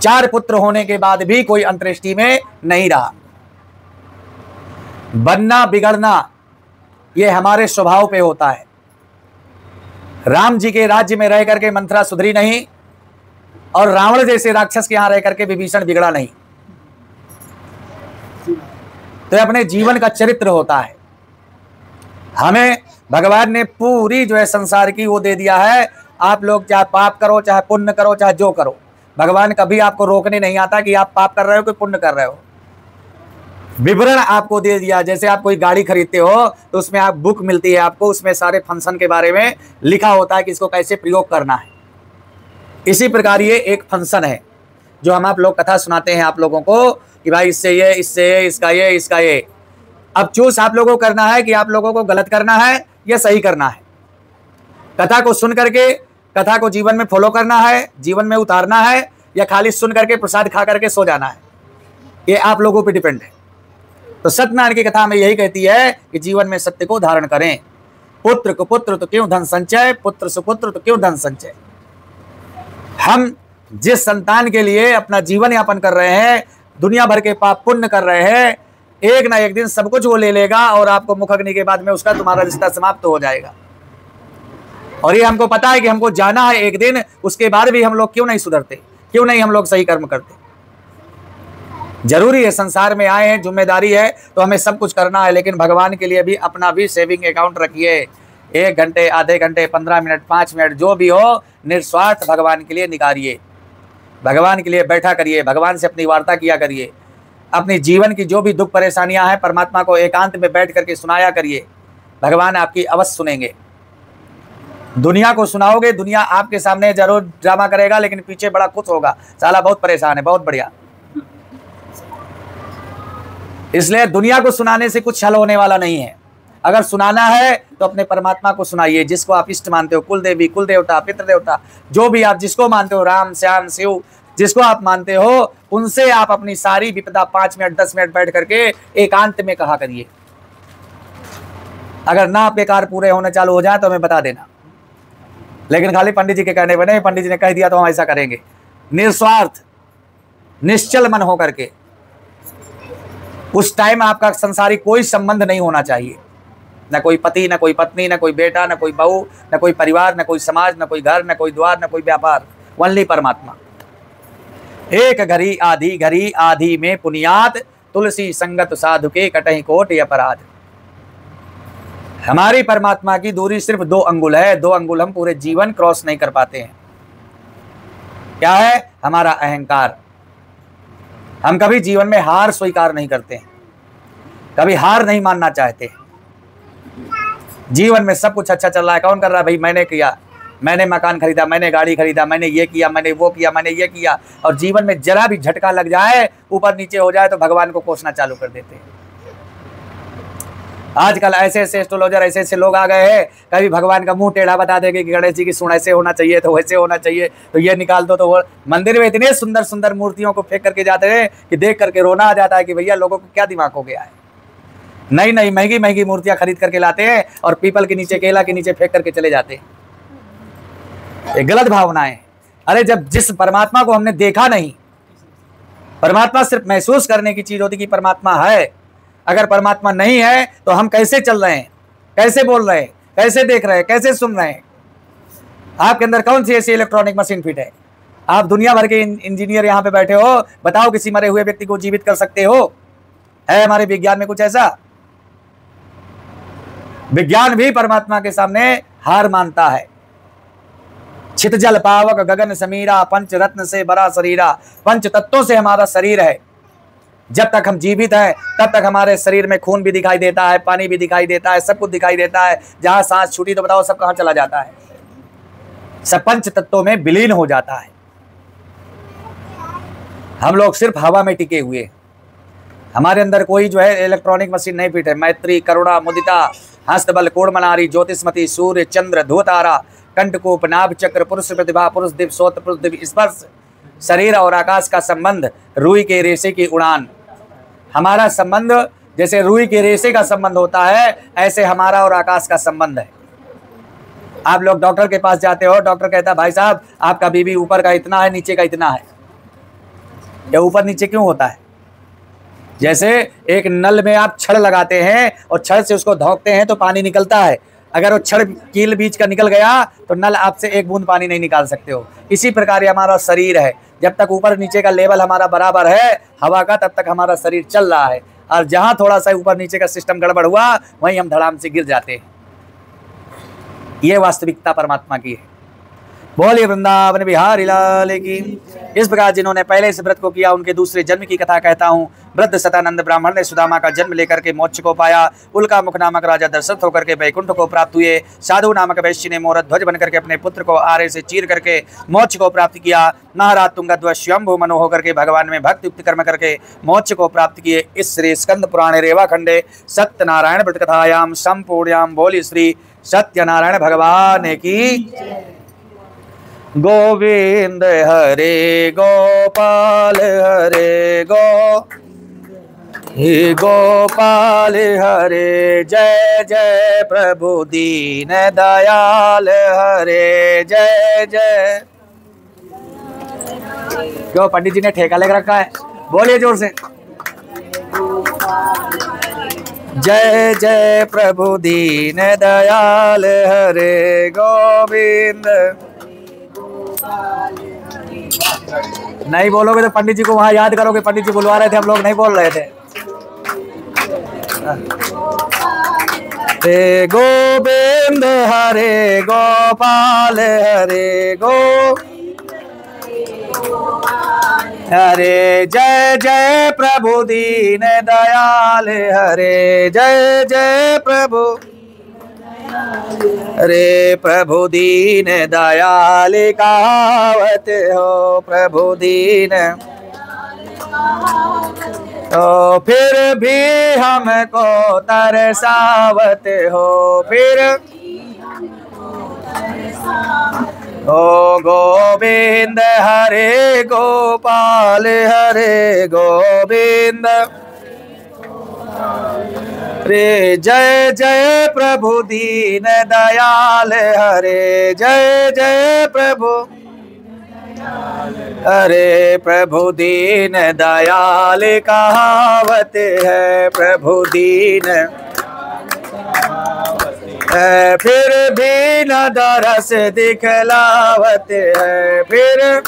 B: 4 पुत्र होने के बाद भी कोई अंत्येष्टि में नहीं रहा। बनना बिगड़ना ये हमारे स्वभाव पे होता है। राम जी के राज्य में रह करके मंथरा सुधरी नहीं, और रावण जैसे राक्षस के यहां रह करके विभीषण बिगड़ा नहीं। तो अपने जीवन का चरित्र होता है। हमें भगवान ने पूरी जो है संसार की वो दे दिया है। आप लोग चाहे पाप करो, चाहे पुण्य करो, चाहे जो करो, भगवान कभी आपको रोकने नहीं आता कि आप पाप कर रहे हो कि पुण्य कर रहे हो। विवरण आपको दे दिया। जैसे आप कोई गाड़ी खरीदते हो तो उसमें आप बुक मिलती है आपको, उसमें सारे फंक्शन के बारे में लिखा होता है कि इसको कैसे प्रयोग करना है। इसी प्रकार ये एक फंक्शन है जो हम आप लोग कथा सुनाते हैं आप लोगों को कि भाई इससे ये, इससे ये, इसका ये, इसका ये। अब चूज आप लोगों को करना है कि आप लोगों को गलत करना है या सही करना है। कथा को सुन करके कथा को जीवन में फॉलो करना है, जीवन में उतारना है, या खाली सुन करके प्रसाद खा करके सो जाना है, ये आप लोगों पे डिपेंड है। तो सत्यनारायण की कथा में यही कहती है कि जीवन में सत्य को धारण करें। पुत्र को पुत्र तो क्यों धन संचय, पुत्र सुपुत्र तो क्यों धन संचय। हम जिस संतान के लिए अपना जीवन यापन कर रहे हैं, दुनिया भर के पाप पुण्य कर रहे हैं, एक ना एक दिन सब कुछ वो ले लेगा और आपको मुखग्नि के बाद में उसका तुम्हारा रिश्ता समाप्त हो जाएगा। और ये हमको पता है कि हमको जाना है एक दिन, उसके बाद भी हम लोग क्यों नहीं सुधरते, क्यों नहीं हम लोग सही कर्म करते। जरूरी है, संसार में आए हैं, जिम्मेदारी है तो हमें सब कुछ करना है, लेकिन भगवान के लिए भी अपना भी सेविंग अकाउंट रखिए। 1 घंटे, आधे घंटे, 15 मिनट, 5 मिनट जो भी हो, निस्वार्थ भगवान के लिए निकालिए। भगवान के लिए बैठा करिए, भगवान से अपनी वार्ता किया करिए। अपनी जीवन की जो भी दुख परेशानियां हैं परमात्मा को एकांत में बैठ करके सुनाया करिए। भगवान आपकी अवश्य सुनेंगे। दुनिया को सुनाओगे, दुनिया आपके सामने जरूर ड्रामा करेगा, लेकिन पीछे बड़ा खुश होगा, साला बहुत परेशान है, बहुत बढ़िया। इसलिए दुनिया को सुनाने से कुछ हल होने वाला नहीं है। अगर सुनाना है तो अपने परमात्मा को सुनाइए, जिसको आप इष्ट मानते हो, कुल देवी, कुल देवता, पितृ देवता, जो भी आप जिसको मानते हो, राम, श्याम, शिव, जिसको आप मानते हो, उनसे आप अपनी सारी विपदा 5 मिनट 10 मिनट बैठ करके एकांत में कहा करिए। अगर ना आपके कार्य पूरे होने चालू हो जाए तो हमें बता देना, लेकिन खाली पंडित जी के कहने पर नहीं, पंडित जी ने कह दिया तो हम ऐसा करेंगे। निस्वार्थ निश्चल मन होकर के, उस टाइम आपका संसारी कोई संबंध नहीं होना चाहिए, न कोई पति, न कोई पत्नी, न कोई बेटा, न कोई बहू, न कोई परिवार, न कोई समाज, न कोई घर, न कोई द्वार, न कोई व्यापार, ओनली परमात्मा। एक घड़ी आधी घड़ी आधी में पुनियात, तुलसी संगत साधु के कटहि कोट अपराध। हमारी परमात्मा की दूरी सिर्फ 2 अंगुल है। 2 अंगुल हम पूरे जीवन क्रॉस नहीं कर पाते हैं। क्या है? हमारा अहंकार। हम कभी जीवन में हार स्वीकार नहीं करते हैं, कभी हार नहीं मानना चाहते। जीवन में सब कुछ अच्छा चल रहा है, कौन कर रहा है? भाई मैंने किया, मैंने मकान खरीदा, मैंने गाड़ी खरीदा, मैंने ये किया, मैंने वो किया, मैंने ये किया। और जीवन में जरा भी झटका लग जाए, ऊपर नीचे हो जाए, तो भगवान को कोसना चालू कर देते हैं। आजकल ऐसे ऐसे एस्ट्रोलॉजर, ऐसे ऐसे लोग आ गए हैं, कभी भगवान का मुंह टेढ़ा बता देंगे कि गणेश जी की सूंड ऐसे होना चाहिए, तो वैसे होना चाहिए, तो ये निकाल दो, तो वो। मंदिर में इतने सुंदर सुंदर मूर्तियों को फेंक करके जाते हैं कि देख करके रोना आ जाता है कि भैया लोगों को क्या दिमाग हो गया है। नई नई महंगी महंगी मूर्तियां खरीद करके लाते हैं और पीपल के नीचे, केला के नीचे फेंक करके चले जाते हैं। ये गलत भावनाएं। अरे जब जिस परमात्मा को हमने देखा नहीं, परमात्मा सिर्फ महसूस करने की चीज होती कि परमात्मा है। अगर परमात्मा नहीं है तो हम कैसे चल रहे हैं, कैसे बोल रहे हैं, कैसे देख रहे हैं, कैसे सुन रहे हैं? आपके अंदर कौन सी ऐसी इलेक्ट्रॉनिक मशीन फिट है? आप दुनिया भर के इंजीनियर यहाँ पे बैठे हो, बताओ किसी मरे हुए व्यक्ति को जीवित कर सकते हो? है हमारे विज्ञान में कुछ ऐसा? विज्ञान भी परमात्मा के सामने हार मानता है। छित जल पावक गगन समीरा, पंच रत्न से बड़ा शरीरा। 5 तत्वों से हमारा शरीर है। जब तक हम जीवित हैं तब तक हमारे शरीर में खून भी दिखाई देता है, पानी भी दिखाई देता है, सब कुछ दिखाई देता है। जहां सांस छूटी तो बताओ सब कहां चला जाता है? सब 5 तत्वों में विलीन हो जाता है। हम लोग सिर्फ हवा में टिके हुए, हमारे अंदर कोई जो है इलेक्ट्रॉनिक मशीन नहीं फिट है। मैत्री, करुणा, मुदिता, हस्तबल, कोणमनारी, ज्योतिषमती, सूर्य, चंद्र, ध्रुवतारा, कंठकूप, नाभ चक्र, पुरुष प्रतिभा, पुरुष दिव्य, सोत पुरुष दिव्य, स्पर्श, शरीर और आकाश का संबंध, रुई के रेशे की उड़ान। हमारा संबंध जैसे रुई के रेशे का संबंध होता है, ऐसे हमारा और आकाश का संबंध है। आप लोग डॉक्टर के पास जाते हो, डॉक्टर कहता है भाई साहब आपका बीपी ऊपर का इतना है, नीचे का इतना है। ये ऊपर नीचे क्यों होता है? जैसे एक नल में आप छड़ लगाते हैं और छड़ से उसको धोंकते हैं तो पानी निकलता है। अगर वो छड़ कील बीच का निकल गया तो नल आपसे एक बूंद पानी नहीं निकाल सकते हो। इसी प्रकार हमारा शरीर है, जब तक ऊपर नीचे का लेवल हमारा बराबर है हवा का, तब तक हमारा शरीर चल रहा है। और जहां थोड़ा सा ऊपर नीचे का सिस्टम गड़बड़ हुआ वहीं हम धड़ाम से गिर जाते हैं। ये वास्तविकता परमात्मा की है। बोलिए वृंदावन बिहारी लाल की। इस प्रकार जिन्होंने पहले इस व्रत को किया उनके दूसरे जन्म की कथा कहता हूँ। वृद्ध सतानंद ब्राह्मण ने सुदामा का जन्म लेकर के मोक्ष को पाया। उल्का मुख नामक राजा दशरथ होकर के वैकुंठ को प्राप्त हुए। साधु नामक वैश्य ने मोरत ध्वज बनकर के अपने पुत्र को आरे से चीर करके मोक्ष को प्राप्त किया। महाराज तुंगध्वज स्वयंभू मनो होकर के भगवान में भक्ति युक्त कर्म करके मोक्ष को प्राप्त किए। इस श्री स्कंद पुराणे रेवा खंडे सत्यनारायण व्रत कथायाम संपूर्णायाम बोली श्री सत्यनारायण भगवान की। गोविंद हरे गोपाल हरे गोपाल हरे जय जय प्रभु दीन दयाल हरे जय जय। क्यों पंडित जी ने ठेका लेकर रखा है? बोलिए जोर से। जय जय प्रभु दीन दयाल हरे गोविंद। नहीं बोलोगे तो पंडित जी को वहां याद करोगे। पंडित जी बुलवा रहे थे, हम लोग नहीं बोल रहे थे। हे गोविंद हरे गोपाल हरे हरे जय जय प्रभु दीन दयाल हरे जय जय प्रभु रे प्रभु दीन दयाल कहावत हो। प्रभु दीन तो फिर भी हमको तरसावत हो। फिर ओ गोविंद हरे गोपाल हरे गोविंद रे जय जय प्रभु दीन दयाल हरे जय जय प्रभु अरे प्रभु दीन दयाल कहावत है। प्रभु दीन फिर भी न दरस दिखलावत है। फिर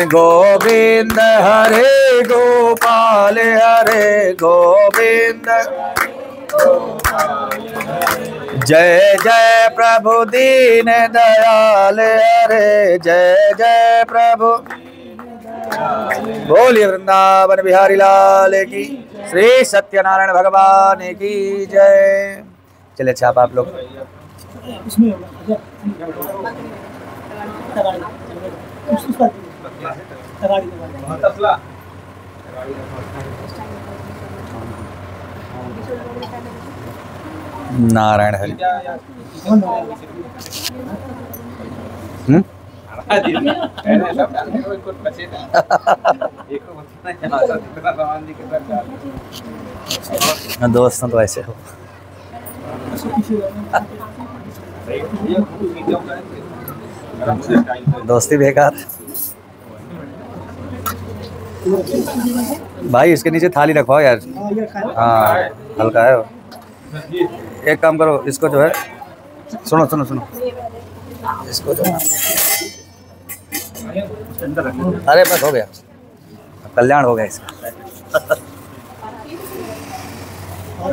B: गोविंद हरे गोपाल हरे गोविंद जय जय प्रभु दीन दयाल हरे जय जय प्रभु। बोलिए वृंदावन बिहारी लाल की। श्री सत्यनारायण भगवान की जय। चले छाप आप लोग। नारायण हरि। दोस्तों तो ऐसे हो। दोस्ती बेकार। भाई इसके नीचे थाली रखवाओ यार। हाँ हल्का है। एक काम करो, इसको जो है सुनो सुनो सुनो, इसको जो अरे बस हो गया, कल्याण हो गया इसका।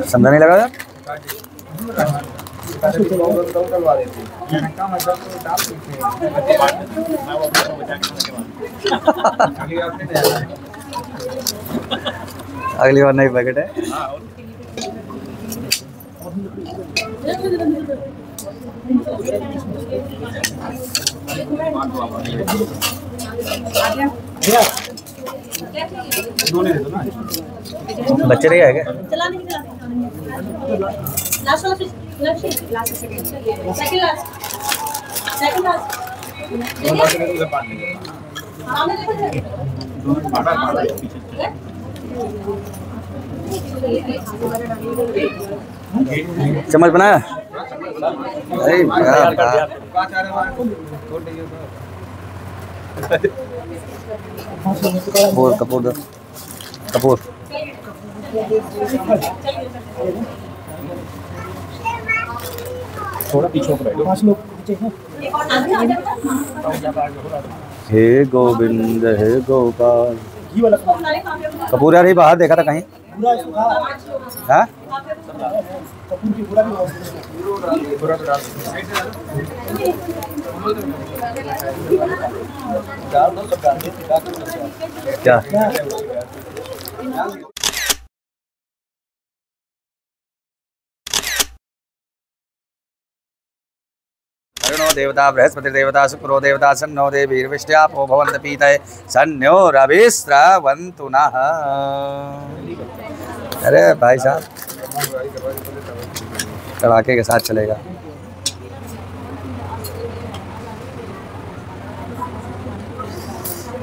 B: समझा नहीं लगा यार। अगली बार नई पैकेट है। बच्चे नहीं आएंगे। चम्मच बनाया। कपूर कपूर कपूर
C: थोड़ा पीछे को बैठो। 5 लोग पीछे हैं।
B: हे गोविंद हे गोपाल।
C: घी वाला
B: कपूर यार ही बाहर देखा था कहीं। हाँ
C: कपूर की पूरा
B: क्या अरुणो देवता बृहस्पति देवता शुक्रो देवता सन्नो देवीर्विष्ट्यापो भवन्त पीतये सन्यो रविस्रवन्तु नः। अरे भाई साहब कड़ाके के साथ चलेगा।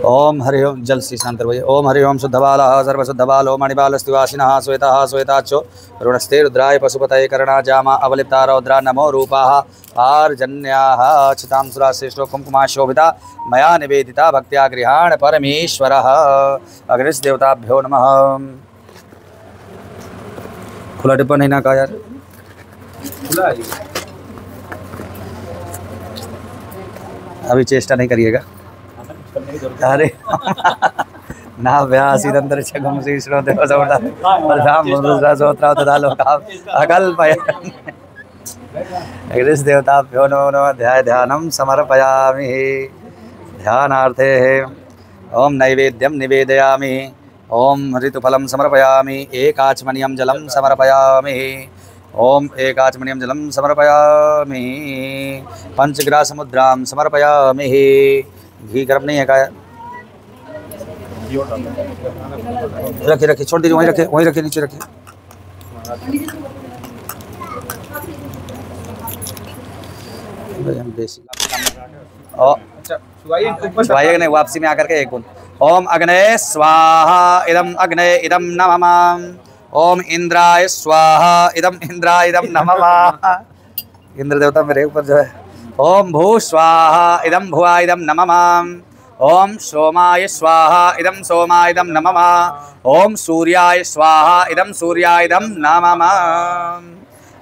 B: ओम हरि ओम। जल से शांत रहिए। ओम हरि ओम शुद्धबालः सर्वशुद्धबालो मणिबालस्तिवासिनः श्वेतः श्वेताक्षो रुणस्ते रुद्राय पशुपतये कर्णा जामा अवलिप्ता रौद्रा नमो रूपाः आर्जन्याः चितां सुरा श्रेष्ठो कुंकुमा शोभिता मया निवेदिता भक्त्या गृहाण परमेश्वरः। अग्निश देवताभ्यो नमः। खुला डिब्बा नहीं ना कहा यार। अभी चेष्टा नहीं करिएगा। अरे ना व्यास इदंतर छगम श्रीष्णो देव सौदा प्रधाम मुद्रा सोत्रा तदा लोका अकल्पय। अग्निश देवताभ्यो नमो। ध्यानं समर्पयामि। ध्यानार्थे ओम नैवेद्यं निवेदयामि। ओम ऋतुफलं समर्पयामि। एकाचमनीयं जलं समर्पयामि। ओम एकाचमनीयं जलं समर्पयामि। पंचग्रासमुद्रां समर्पयामि। घी गर्म नहीं है का? रखिए रखिए, छोड़ दीजिए, वहीं रखिए नीचे रखिए। छुआइए नहीं, वापसी में आकर के एक गुण। ओम अग्ने स्वाहा इदम अग्ने इदम नमः। ओम इंद्राय स्वाहा इदम इंद्राय इदम नमः। इंद्र देवता मेरे ऊपर जो है। ओम भू स्वाहा इदम भुवा इदम नमः। ओम सोमाय स्वाहा इदम सोमाय इदम नमः। ओम सूर्याय स्वाहा इदम सूर्याय इदम नमः।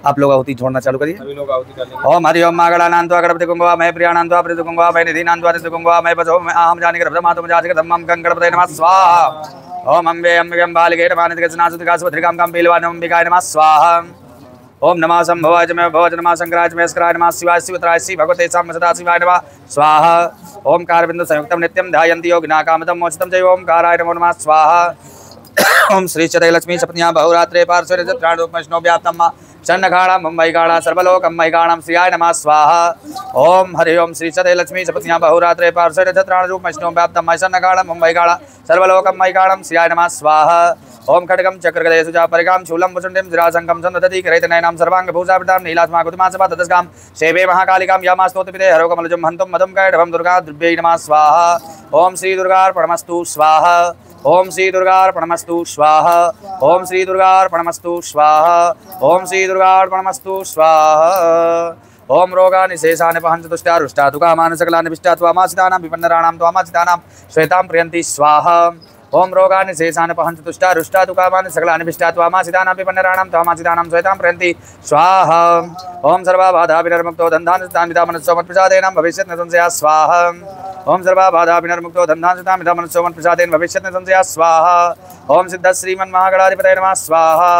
B: आप लोग आहुति छोड़ना चालू करिए। सभी लोग आहुति कर। ओम हरि ओम मागणानान्त्वा गणपति कुंभवा मैं प्रियाणान्त्वा प्रीति कुंभवा मैं निधिनान्त्वा निधि कुंभवा मैं पचो मैं अहम जानि गर्भमातु जाति धम्मं गणपतये नमः स्वाहा। ओम अम्बे अम्बिके अम्बालिके नमानिते गजनासुतिकासुभद्रिकां काम्बीलवान् अम्बिकाय नमः स्वाहा। ओम नमः संभवाय च मे भवज नमः शंकराय च मे स्कराय नमः शिवाय शिवत्राय श्री भगवते साम सदा शिवाय नमः स्वाहा। ओम कारबिंदु संयुक्तं नित्यं ध्यायन्ति योगिना कामदं मोचितं च ओमकाराय नमो नमः स्वाहा। ओम श्री चतय लक्ष्मी सपत्न्या बहुरात्रे पार्श्वे त्राणोपमश्नो व्याप्तम् चन्नखाणा मुंबईकाणा सर्वलोकं मैकाणं श्रियाय नमः स्वाहा। ओम हरि ओम श्री चतय लक्ष्मी सपत्न्या बहुरात्रे पार्श्वे त्राणोपमश्नो व्याप्तम् चन्नखाणा मुंबईकाणा सर्वलोकं मैकाणं श्रियाय नमः स्वाहा। ओम खड्गम चक्रगदे सुजा परिगां शूलं वसुण्डिं जिराशंकं सन्दधति करैतनयनां सर्वाङ्गभूषाभितां नीलास्माकुतुमासपा ततस्कां सेवे महाकालिकां यामास्तोतपिते हरोकमलजं हन्तुं मधुं कैढवं दुर्गा द्रव्यै नमः स्वाहा। ओम श्री दुर्गार्पणमस्तु स्वाहा। ओम श्री दुर्गार्पणमस्तु स्वाहा। ओम श्री दुर्गार्पणमस्तु स्वाहा। ओम श्री दुर्गार्पणमस्तु स्वाहा। ओम रोगानि शेषानि पहन्त तुष्टा रुष्टा तुकामानि सकलानि विष्टा त्वामासितानां विपन्नराणां त्वामासितानां श्वेतां प्रियन्ति स्वाहा। ओम रोगानि शेषानि पहन्त तुष्टा रुष्टा तुकामानि सकलानि विष्टा त्वामासितानां विपन्नराणां त्वामासितानां श्वेतां प्रियन्ति स्वाहा। ओम सर्वबाधा विनिर्मुक्तो धन्धान्विता मनस्सो मत्प्रसादेन भविष्यत् न संशयः स्वाहा। ओम सर्वबाधा विनिर्मुक्तो धन्धान्विता मनस्सो मत्प्रसादेन भविष्यत् न संशयः स्वाहा। ओम सिद्ध श्रीमन्महागणाधिपतये नमः स्वाहा।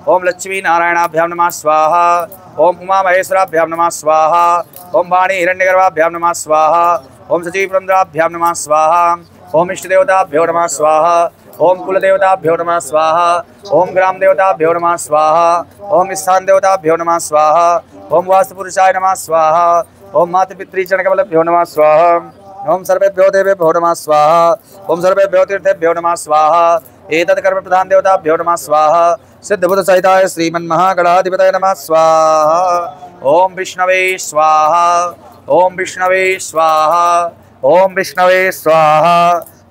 B: ओम लक्ष्मी नारायणाभ्यां नमः स्वाहा। ओम उमा महेश्वराभ्यां नमः स्वाहा। ओम वाणी हिरण्यगर्भाभ्यां नमः स्वाहा। ओम सची पुरंदराभ्यां नमः स्वाहा। ओम इष्ट देवताभ्यो नमः स्वाहा। ओम कुल देवताभ्यो नमः स्वाहा। ओम ग्राम देवताभ्यो नमः स्वाहा। ओम स्थान देवताभ्यो नमः स्वाहा। ओम वास्तुपुरुषाय नमः स्वाहा। ओम मातृपितृचरणकमलेभ्यो नमः स्वाहा। ओम सर्वेभ्यो देवेभ्यो नमः स्वाहा। ओम सर्वेभ्यो तीर्थेभ्यो नमः स्वाहा। एतत् कर्म प्रधान देवताभ्यो नमः स्वाहा। सिद्ध बुद्ध सहिताय श्रीमन्महागणाधिपतये नमः स्वाहा। ओम विष्णवे स्वाहा। ओम विष्णवे स्वाहा। ओम विष्णवे स्वाहा।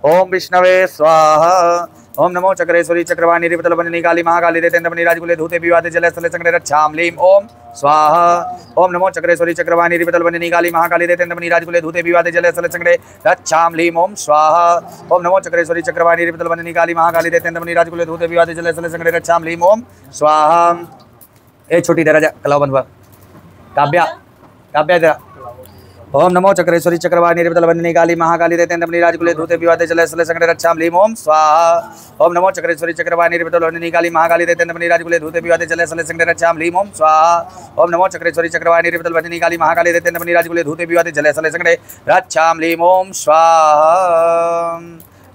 B: ओम विष्णवे स्वाहा। ओम नमो चक्रेश्वरी चक्रवाणी रिपतलवंदिनी काली महाकाली देतेन्द्रमणि राजकुले धूते विवादे जले स्थले संग्रहे रक्षाम लीम ओम स्वाहा। ओम नमो चक्रेश्वरी चक्रवाणी रिपतलवंदिनी काली महाकाली देतेन्द्रमणि राजकुले धूते विवादे जले स्थले संग्रहे रक्षाम लीम ओम स्वाहा। ओम नमो चक्रेश्वरी चक्रवाणी रिपतलवंदिनी काली महाकाली देतेन्द्रमणि राजकुले धूते विवादे जले स्थले संग्रहे रक्षाम लीम ओम स्वाहा। ए छोटी दे राजा कलाव बनवा काव्या काव्या दे। ओम नमो चक्रेश्वरी चक्रवाणी रिपतलवंदिनी काली महाकाली देतेन्द्रमणि राजकुले धूते विवादे जले स्थले संग्रहे रक्षाम लीम ओम स्वाहा। ओम नमो चक्रेश्वरी चक्रवाणी रिपतलवंदिनी काली महाकाली देतेन्द्रमणि राजकुले धूते विवादे जले स्थले संग्रहे रक्षाम लीम ओम स्वाहा। ओम नमो चक्रेश्वरी चक्रवाणी रिपतलवंदिनी काली महाकाली देतेन्द्रमणि राजकुले धूते विवादे जले स्थले संग्रहे रक्षाम लीम ओम स्वाहा।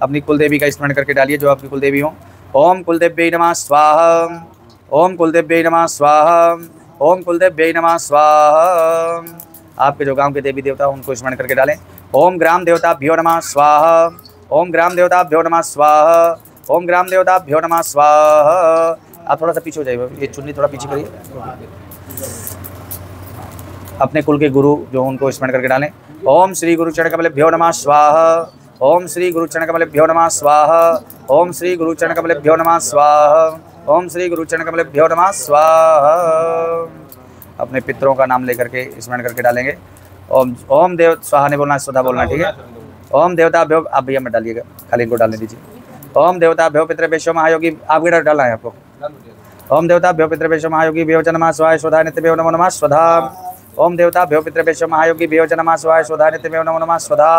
B: अपनी कुलदेवी का स्मरण करके डालिए जो आपकी कुलदेवी हो। ओम कुलदेव्यै नमः स्वाहा। ओम कुलदेव्यै नमः स्वाहा। ओम कुलदेव्यै नमः स्वाहा। आपके जो गांव के देवी देवता उनको स्मरण करके डालें। ओम ग्राम देवताभ्यो नमः स्वाहा। ओम ग्राम देवताभ्यो नमः स्वाहा। ओम ग्राम देवताभ्यो नमः स्वाहा। आप थोड़ा सा पीछे हो जाइए, ये चुन्नी थोड़ा पीछे करिए। अपने कुल के गुरु जो उनको स्मरण करके डालें। ओम श्री गुरु चरण कमलेभ्यो नमः स्वाहा। ओम श्री गुरु चरण कमलेभ्यो नमः स्वाहा। ओम श्री गुरु चरण कमलेभ्यो नमः स्वाहा। ओम श्री गुरु चरण कमलेभ्यो नमः स्वाहा। अपने पितरों का नाम लेकर के स्मरण करके डालेंगे। ओम देव स्वाहा नहीं बोलना, स्वधा बोलना, ठीक है। ओम देवताभ्यो, आप भैया मत डालिएगा, खाली इनको डालने दीजिए। ओम देवताभ्यो पितृभ्यो महायोगी, आपके डर डालना है आपको। ओम देवताभ्यो पितृभ्यो महायोगी भ्यो नमः शिवाय स्वधा नित्यभ्यो नमो नमः स्वधा। ओम देवताभ्यो पितृभ्यो महायोगी भ्यो नमः शिवाय स्वधा नित्यभ्यो नमो नमः स्वधा।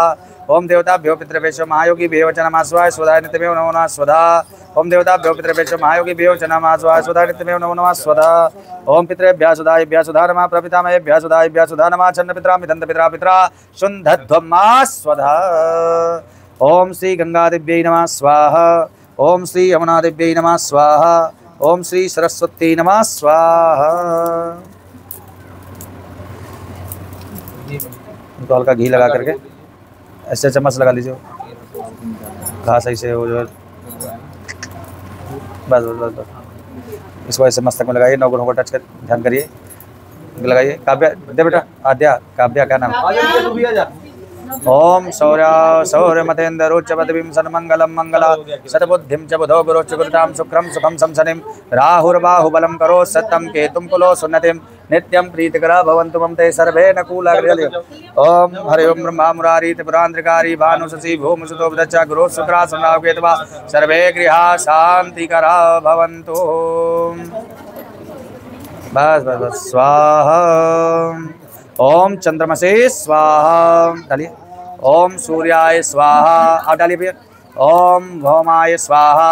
B: ओम देवताभ्यो पितृभ्यो महायोगी भ्यो नमः शिवाय स्वधा नित्यभ्यो नमो नमः स्वधा। ओम देवताभ्यो पितृभ्यो महायोगी भ्यो नमः शिवाय स्वधा नित्यभ्यो नमो नमः स्वधा। ओम पितृभ्यः सुधायभ्यः सुधा नमः प्रपितामहेभ्यः सुधायभ्यः सुधा नमः छन्न पितरा मिदन्त पितरा पितरा शुन्धध्वम्मा स्वधा। ओम श्री गंगादेव्यै नमः स्वाहा। ओम श्री यमुनादेव्यै नमः स्वाहा। ओम श्री सरस्वती नमः स्वाहा। इनको हल्का घी लगा करके ऐसे चम्मच लगा लीजिए, घास ऐसे हो जो बस बस बस। इसको ऐसे मस्तक में लगाइए, नौ ग्रहों को टच कर ध्यान करिए, लगाइए। काव्या दे बेटा, आद्या काव्या क्या नाम है? ओम शौर्य शौर्यमतेन्द्रोच्च पदवीं सन्मंगलम मंगला सतबुद्धिं च बुधो गुरोच्च गुरुतां शुक्रं सुखं संसनिं राहुर्बाहुबलं करो सत्यं केतुं कुलो सुन्नतिं नित्यं प्रीतिकरा भवन्तु मम ते सर्वे नकुलाग्र्यले। ओम हरि ओम ब्रह्मा मुरारी त्रिपुरांतकारी भानुशशि भूमसुतो विदच्च गुरु शुक्रा संराव केतवा सर्वे गृहा शांतिकरा भवन्तु। बस बस बस स्वाहा। ओम चंद्रमसे स्वाहा, डालिए। ओम सूर्याय स्वाहा, आप डालिए भैया। ओम भौमाय स्वाहा।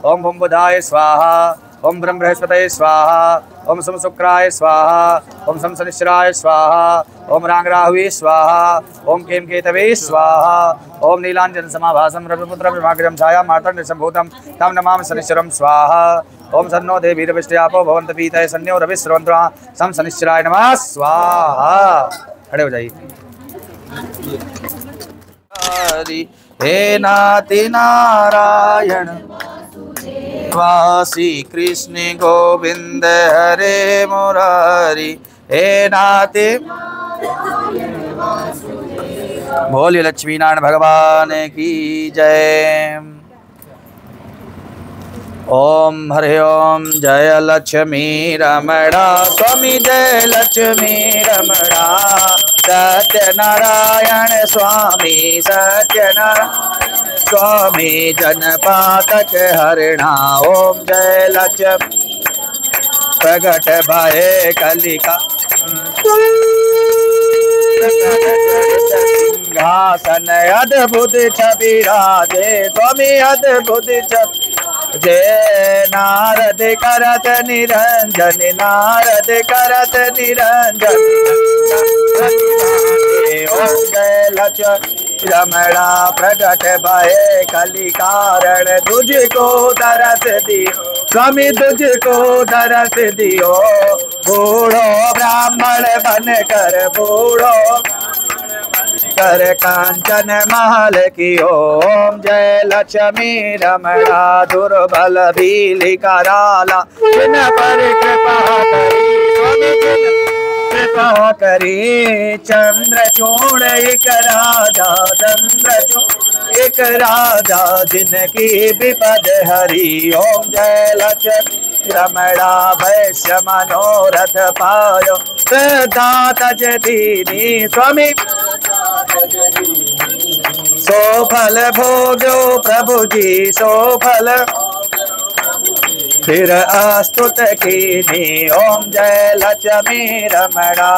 B: ओम भूम बुधाय स्वाहा। ओम ब्रह्म बृहस्पतये स्वाहा। ओम सोम शुक्राय स्वाहा। ओम सम शनिश्चराय स्वाहा। ओम रांग राहुवे स्वाहा। ओम केम केतवे स्वाहा। ओम नीलांजन समाभासम रविपुत्र विभाग्रम छाया मार्तंड संभूतम तम नमामि शनिश्चरम स्वाहा। ओम सन्नो देवी रविष्ट्यापो भवन्त पीतये सन्यो रविस्रवन्त्रा सम शनिश्चराय नमः स्वाहा। खड़े हो जाइए। हे नाति नारायण वासी कृष्ण गोविंद हरे मुरारी। हे नाति बोलिए लक्ष्मी नारायण भगवान की जय। ओम हरि ओम जय लक्ष्मी रमणा स्वामी जय लक्ष्मी रमणा सत्यनारायण स्वामी सत्यनारायण स्वामी जनपातक हरिणा। ओम जय लक्ष्मी प्रगट भये कलिका सिंहासन अद्भुत छवि राजे स्वामी अद्भुत छवि
D: जय नारद करत निरंजन नारद करत निरंजन ओम जय लक्ष्मी रमणा प्रगट भय कली कारण तुझको दरस दियो स्वामी तुझको दरस दियो बूढ़ो ब्राह्मण बन कर बूढ़ो कर कांचन महल की ओम जय लक्ष्मी रमणा दुर्बल भीली कराला जिन पर कृपा करी कृपा करी चंद्रचूड़ एक राजा चंद्रचूड़ एक राजा जिनकी विपद हरि ओम जय लक्ष्मी रमणा वैश्य मनोरथ पायो श्रद्धा तज दीनी स्वामी सो फल भोगो प्रभु जी सो फल फिर अस्तुत कीनी ओम जय लक्ष्मी रमणा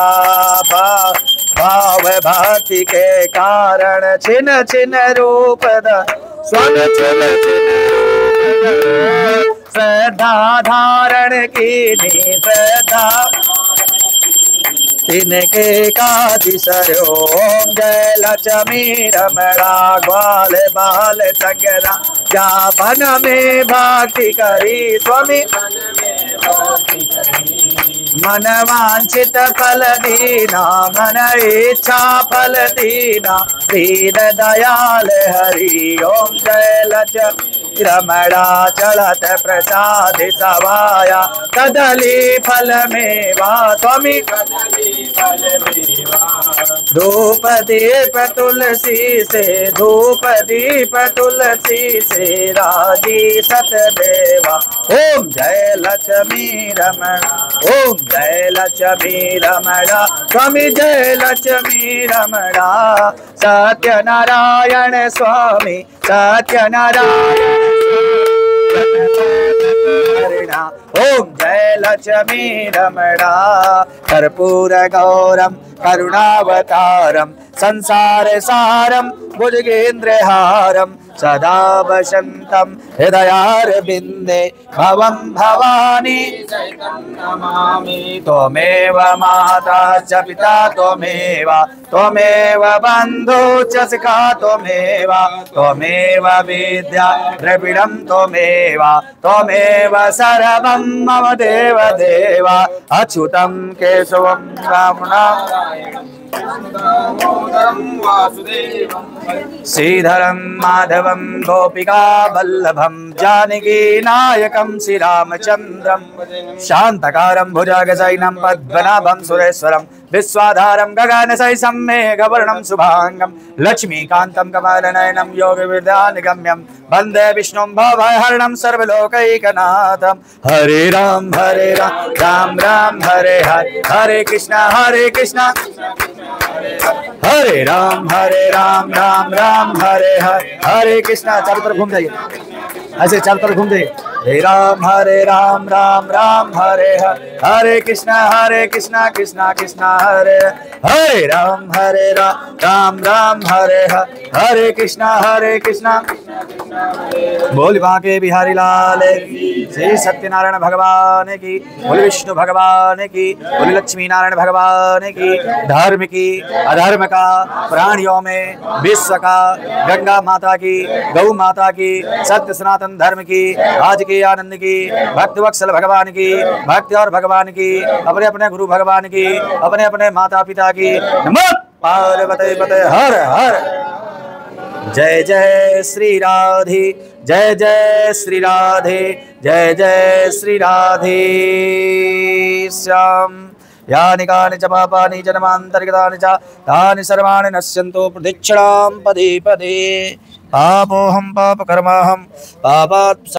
D: भाव भक्ति के कारण छिन छिन रूप स्वामी छिन श्रद्धा धारण कीनी श्रद्धा तिनके कादि सरो ओम जय लक्ष्मी रमणा ग्वाल बाल संगरा जापन में भक्ति करी स्वामी मन वांछित फल दीना मन इच्छा फल दीना दीन दयाल हरि ओम जय लक्ष्मी रमणा चलत प्रसाद सवाया कदली फल मेवा स्वामी धूप दीप तुलसी से धूप दीप तुलसी से राजी सतदेवा ओम जय लक्ष्मी रमणा ओम जय लक्ष्मी रमणा स्वामी जय लक्ष्मी रमणा सत्यनारायण स्वामी सत्यनारायण ओम जय लक्ष्मी रमणा कर्पूर गौरम करुणावतारम संसार सारम भुजगेन्द्रहारम सदा वसंतम हृदयारविंदे भवं भवानी नमामि त्वमेव माता च पिता त्वमेव बन्धु च सखा त्वमेव विद्या द्रविणं त्वमेव सर्वं मम देव देवा अच्युतं केशवं रामनारायणं श्रीधरं माधवं गोपिका वल्लभं जानकी नायकं श्रीरामचन्द्रं शान्तकारं भुजगशयनं पद्मनाभं सुरेश्वरं विश्वाधारं गगनसहितं मेघवर्णं शुभांगं लक्ष्मीकान्तं कमलनयनं योगविद्यानिगम्यं वन्दे विष्णुं भवहरणं सर्वलोकैकनाथं हरे राम राम राम हरे हरे हरे कृष्णा हरे राम राम राम हरे हरे हरे कृष्णा। चारों तरफ घूम जाइए, ऐसे चारों तरफ घूम जाइए। हरे राम राम राम हरे हरे हरे कृष्णा कृष्णा कृष्णा हरे हरे राम राम हरे हरे कृष्णा बोल बांके बिहारी लाल की, श्री सत्यनारायण भगवान की, बोल विष्णु भगवान की, बोल लक्ष्मी नारायण भगवान की। धर्म की अधर्म का प्राणियों में विश्व का, गंगा माता की, गौ माता की, सत्य सनातन धर्म की, आज की आनंद की, भक्त वत्सल भगवान की, भक्ति और भगवान की, अपने अपने गुरु भगवान की, अपने अपने माता पिता की। नमः पार्वती पते हर हर। जय जय श्री राधे, जय जय श्री राधे, जय जय श्री राधे श्याम। यानि कानि च पापानि जन्मान्तरितानि च तानि सर्वाणि नश्यन्तो प्रदक्षिणां पदे पदे। पापोऽहं पापकर्माहं पापात्